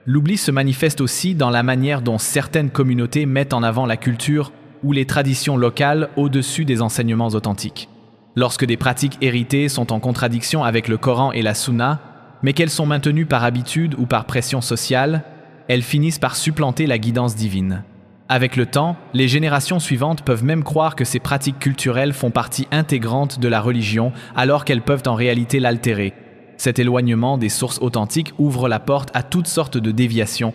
L'oubli se manifeste aussi dans la manière dont certaines communautés mettent en avant la culture ou les traditions locales au-dessus des enseignements authentiques. Lorsque des pratiques héritées sont en contradiction avec le Coran et la Sunna, mais qu'elles sont maintenues par habitude ou par pression sociale, elles finissent par supplanter la guidance divine. Avec le temps, les générations suivantes peuvent même croire que ces pratiques culturelles font partie intégrante de la religion alors qu'elles peuvent en réalité l'altérer. Cet éloignement des sources authentiques ouvre la porte à toutes sortes de déviations.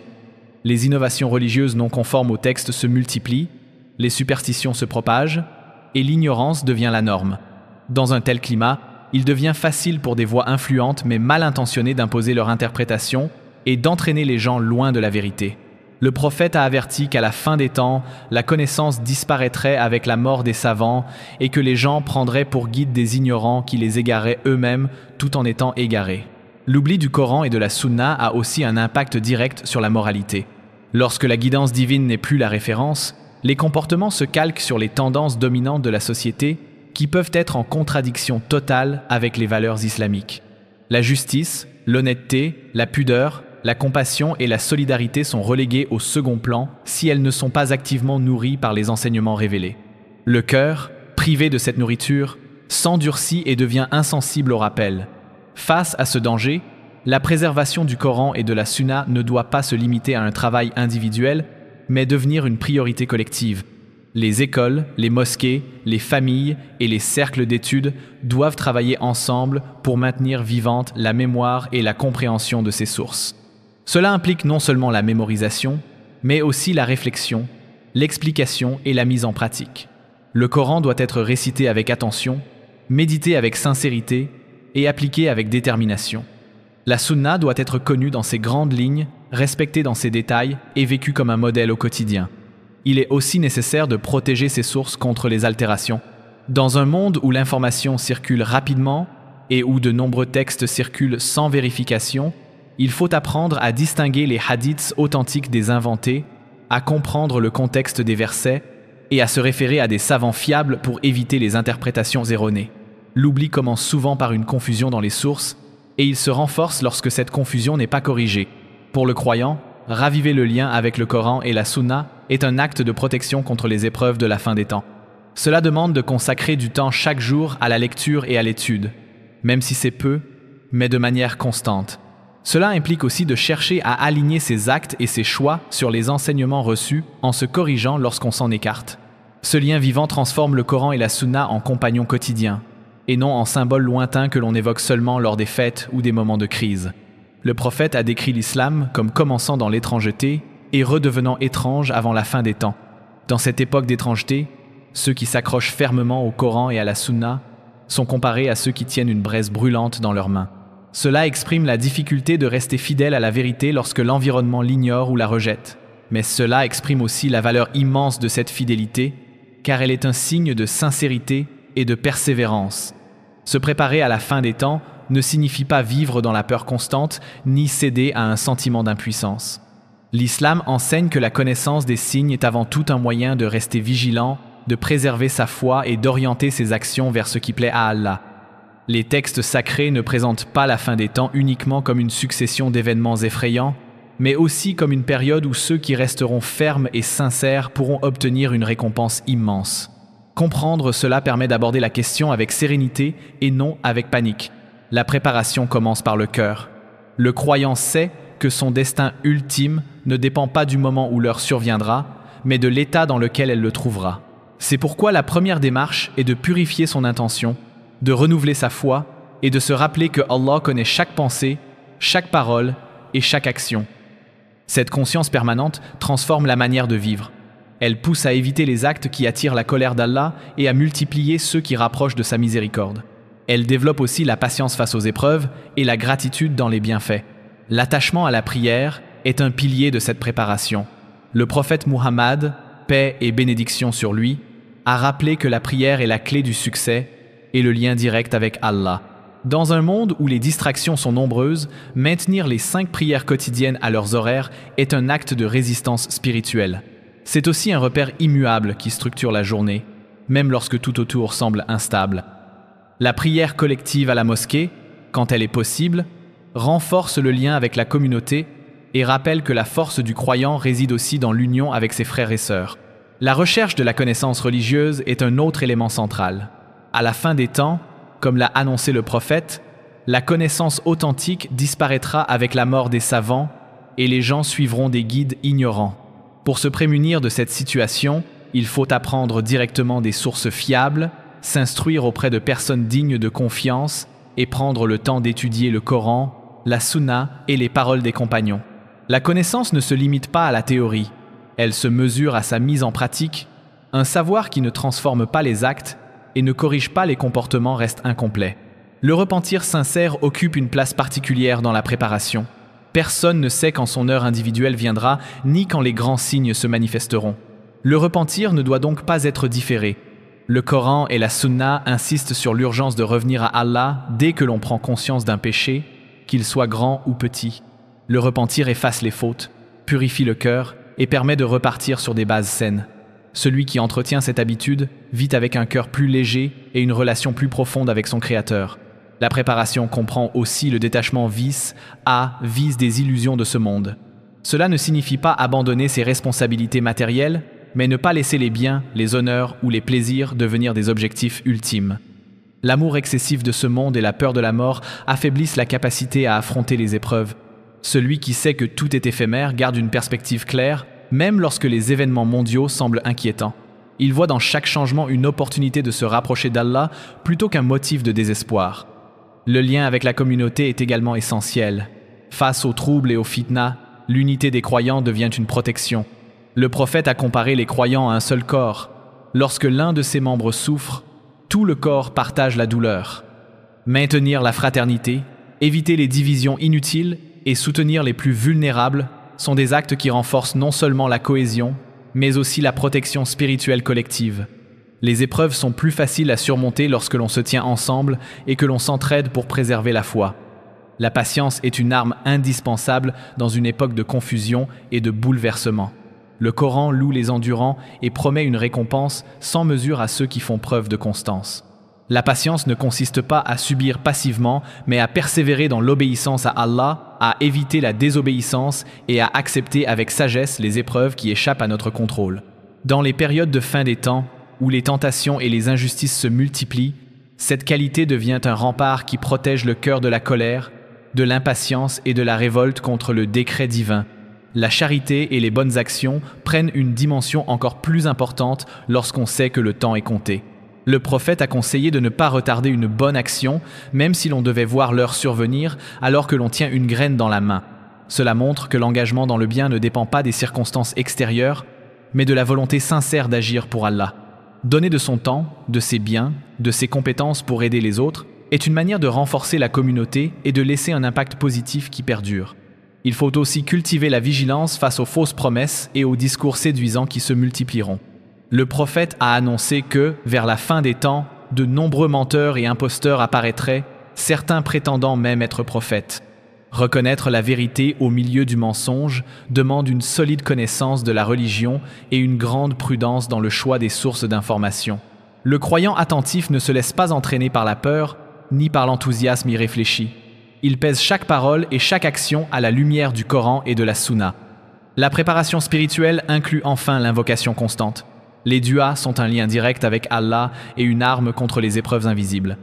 Les innovations religieuses non conformes au texte se multiplient, les superstitions se propagent et l'ignorance devient la norme. Dans un tel climat, il devient facile pour des voix influentes mais mal intentionnées d'imposer leur interprétation et d'entraîner les gens loin de la vérité. Le prophète a averti qu'à la fin des temps, la connaissance disparaîtrait avec la mort des savants et que les gens prendraient pour guide des ignorants qui les égaraient eux-mêmes tout en étant égarés. L'oubli du Coran et de la Sunna a aussi un impact direct sur la moralité. Lorsque la guidance divine n'est plus la référence, les comportements se calquent sur les tendances dominantes de la société qui peuvent être en contradiction totale avec les valeurs islamiques. La justice, l'honnêteté, la pudeur, la compassion et la solidarité sont reléguées au second plan si elles ne sont pas activement nourries par les enseignements révélés. Le cœur, privé de cette nourriture, s'endurcit et devient insensible au rappel. Face à ce danger, la préservation du Coran et de la Sunna ne doit pas se limiter à un travail individuel, mais devenir une priorité collective. Les écoles, les mosquées, les familles et les cercles d'études doivent travailler ensemble pour maintenir vivante la mémoire et la compréhension de ces sources. Cela implique non seulement la mémorisation, mais aussi la réflexion, l'explication et la mise en pratique. Le Coran doit être récité avec attention, médité avec sincérité et appliqué avec détermination. La Sunna doit être connue dans ses grandes lignes, respectée dans ses détails et vécue comme un modèle au quotidien. Il est aussi nécessaire de protéger ces sources contre les altérations. Dans un monde où l'information circule rapidement et où de nombreux textes circulent sans vérification, il faut apprendre à distinguer les hadiths authentiques des inventés, à comprendre le contexte des versets et à se référer à des savants fiables pour éviter les interprétations erronées. L'oubli commence souvent par une confusion dans les sources et il se renforce lorsque cette confusion n'est pas corrigée. Pour le croyant, raviver le lien avec le Coran et la Sunna est un acte de protection contre les épreuves de la fin des temps. Cela demande de consacrer du temps chaque jour à la lecture et à l'étude, même si c'est peu, mais de manière constante. Cela implique aussi de chercher à aligner ses actes et ses choix sur les enseignements reçus en se corrigeant lorsqu'on s'en écarte. Ce lien vivant transforme le Coran et la Sunna en compagnons quotidiens, et non en symboles lointains que l'on évoque seulement lors des fêtes ou des moments de crise. Le prophète a décrit l'islam comme commençant dans l'étrangeté et redevenant étrange avant la fin des temps. Dans cette époque d'étrangeté, ceux qui s'accrochent fermement au Coran et à la Sunna sont comparés à ceux qui tiennent une braise brûlante dans leurs mains. Cela exprime la difficulté de rester fidèle à la vérité lorsque l'environnement l'ignore ou la rejette. Mais cela exprime aussi la valeur immense de cette fidélité, car elle est un signe de sincérité et de persévérance. Se préparer à la fin des temps ne signifie pas vivre dans la peur constante, ni céder à un sentiment d'impuissance. L'islam enseigne que la connaissance des signes est avant tout un moyen de rester vigilant, de préserver sa foi et d'orienter ses actions vers ce qui plaît à Allah. Les textes sacrés ne présentent pas la fin des temps uniquement comme une succession d'événements effrayants, mais aussi comme une période où ceux qui resteront fermes et sincères pourront obtenir une récompense immense. Comprendre cela permet d'aborder la question avec sérénité et non avec panique. La préparation commence par le cœur. Le croyant sait que son destin ultime ne dépend pas du moment où l'heure surviendra, mais de l'état dans lequel elle le trouvera. C'est pourquoi la première démarche est de purifier son intention, de renouveler sa foi et de se rappeler que Allah connaît chaque pensée, chaque parole et chaque action. Cette conscience permanente transforme la manière de vivre. Elle pousse à éviter les actes qui attirent la colère d'Allah et à multiplier ceux qui rapprochent de sa miséricorde. Elle développe aussi la patience face aux épreuves et la gratitude dans les bienfaits. L'attachement à la prière est un pilier de cette préparation. Le prophète Muhammad, paix et bénédiction sur lui, a rappelé que la prière est la clé du succès et le lien direct avec Allah. Dans un monde où les distractions sont nombreuses, maintenir les 5 prières quotidiennes à leurs horaires est un acte de résistance spirituelle. C'est aussi un repère immuable qui structure la journée, même lorsque tout autour semble instable. La prière collective à la mosquée, quand elle est possible, renforce le lien avec la communauté et rappelle que la force du croyant réside aussi dans l'union avec ses frères et sœurs. La recherche de la connaissance religieuse est un autre élément central. À la fin des temps, comme l'a annoncé le prophète, la connaissance authentique disparaîtra avec la mort des savants et les gens suivront des guides ignorants. Pour se prémunir de cette situation, il faut apprendre directement des sources fiables, s'instruire auprès de personnes dignes de confiance et prendre le temps d'étudier le Coran, la Sunna et les paroles des compagnons. La connaissance ne se limite pas à la théorie, elle se mesure à sa mise en pratique. Un savoir qui ne transforme pas les actes et ne corrige pas les comportements reste incomplet. Le repentir sincère occupe une place particulière dans la préparation. Personne ne sait quand son heure individuelle viendra, ni quand les grands signes se manifesteront. Le repentir ne doit donc pas être différé. Le Coran et la Sunna insistent sur l'urgence de revenir à Allah dès que l'on prend conscience d'un péché, qu'il soit grand ou petit. Le repentir efface les fautes, purifie le cœur et permet de repartir sur des bases saines. Celui qui entretient cette habitude vit avec un cœur plus léger et une relation plus profonde avec son Créateur. La préparation comprend aussi le détachement vice des illusions de ce monde. Cela ne signifie pas abandonner ses responsabilités matérielles, mais ne pas laisser les biens, les honneurs ou les plaisirs devenir des objectifs ultimes. L'amour excessif de ce monde et la peur de la mort affaiblissent la capacité à affronter les épreuves. Celui qui sait que tout est éphémère garde une perspective claire, même lorsque les événements mondiaux semblent inquiétants. Il voit dans chaque changement une opportunité de se rapprocher d'Allah plutôt qu'un motif de désespoir. Le lien avec la communauté est également essentiel. Face aux troubles et aux fitnas, l'unité des croyants devient une protection. Le prophète a comparé les croyants à un seul corps. Lorsque l'un de ses membres souffre, tout le corps partage la douleur. Maintenir la fraternité, éviter les divisions inutiles et soutenir les plus vulnérables sont des actes qui renforcent non seulement la cohésion, mais aussi la protection spirituelle collective. Les épreuves sont plus faciles à surmonter lorsque l'on se tient ensemble et que l'on s'entraide pour préserver la foi. La patience est une arme indispensable dans une époque de confusion et de bouleversement. Le Coran loue les endurants et promet une récompense sans mesure à ceux qui font preuve de constance. La patience ne consiste pas à subir passivement, mais à persévérer dans l'obéissance à Allah, à éviter la désobéissance et à accepter avec sagesse les épreuves qui échappent à notre contrôle. Dans les périodes de fin des temps, où les tentations et les injustices se multiplient, cette qualité devient un rempart qui protège le cœur de la colère, de l'impatience et de la révolte contre le décret divin. La charité et les bonnes actions prennent une dimension encore plus importante lorsqu'on sait que le temps est compté. Le prophète a conseillé de ne pas retarder une bonne action, même si l'on devait voir l'heure survenir alors que l'on tient une graine dans la main. Cela montre que l'engagement dans le bien ne dépend pas des circonstances extérieures, mais de la volonté sincère d'agir pour Allah. Donner de son temps, de ses biens, de ses compétences pour aider les autres est une manière de renforcer la communauté et de laisser un impact positif qui perdure. Il faut aussi cultiver la vigilance face aux fausses promesses et aux discours séduisants qui se multiplieront. Le prophète a annoncé que, vers la fin des temps, de nombreux menteurs et imposteurs apparaîtraient, certains prétendant même être prophètes. Reconnaître la vérité au milieu du mensonge demande une solide connaissance de la religion et une grande prudence dans le choix des sources d'information. Le croyant attentif ne se laisse pas entraîner par la peur, ni par l'enthousiasme irréfléchi. Il pèse chaque parole et chaque action à la lumière du Coran et de la Sunna. La préparation spirituelle inclut enfin l'invocation constante. Les duas sont un lien direct avec Allah et une arme contre les épreuves invisibles.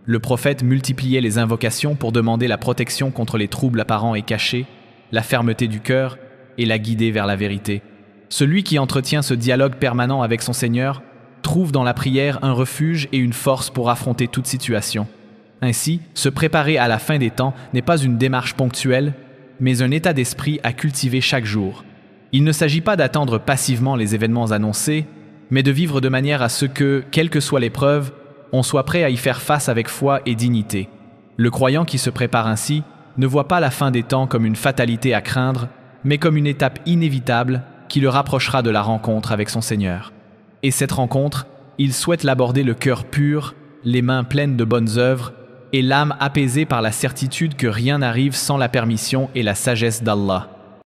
Le prophète multipliait les invocations pour demander la protection contre les troubles apparents et cachés, la fermeté du cœur et la guider vers la vérité. Celui qui entretient ce dialogue permanent avec son Seigneur trouve dans la prière un refuge et une force pour affronter toute situation. Ainsi, se préparer à la fin des temps n'est pas une démarche ponctuelle, mais un état d'esprit à cultiver chaque jour. Il ne s'agit pas d'attendre passivement les événements annoncés, mais de vivre de manière à ce que, quelle que soit l'épreuve, on soit prêt à y faire face avec foi et dignité. Le croyant qui se prépare ainsi ne voit pas la fin des temps comme une fatalité à craindre, mais comme une étape inévitable qui le rapprochera de la rencontre avec son Seigneur. Et cette rencontre, il souhaite l'aborder le cœur pur, les mains pleines de bonnes œuvres et l'âme apaisée par la certitude que rien n'arrive sans la permission et la sagesse d'Allah.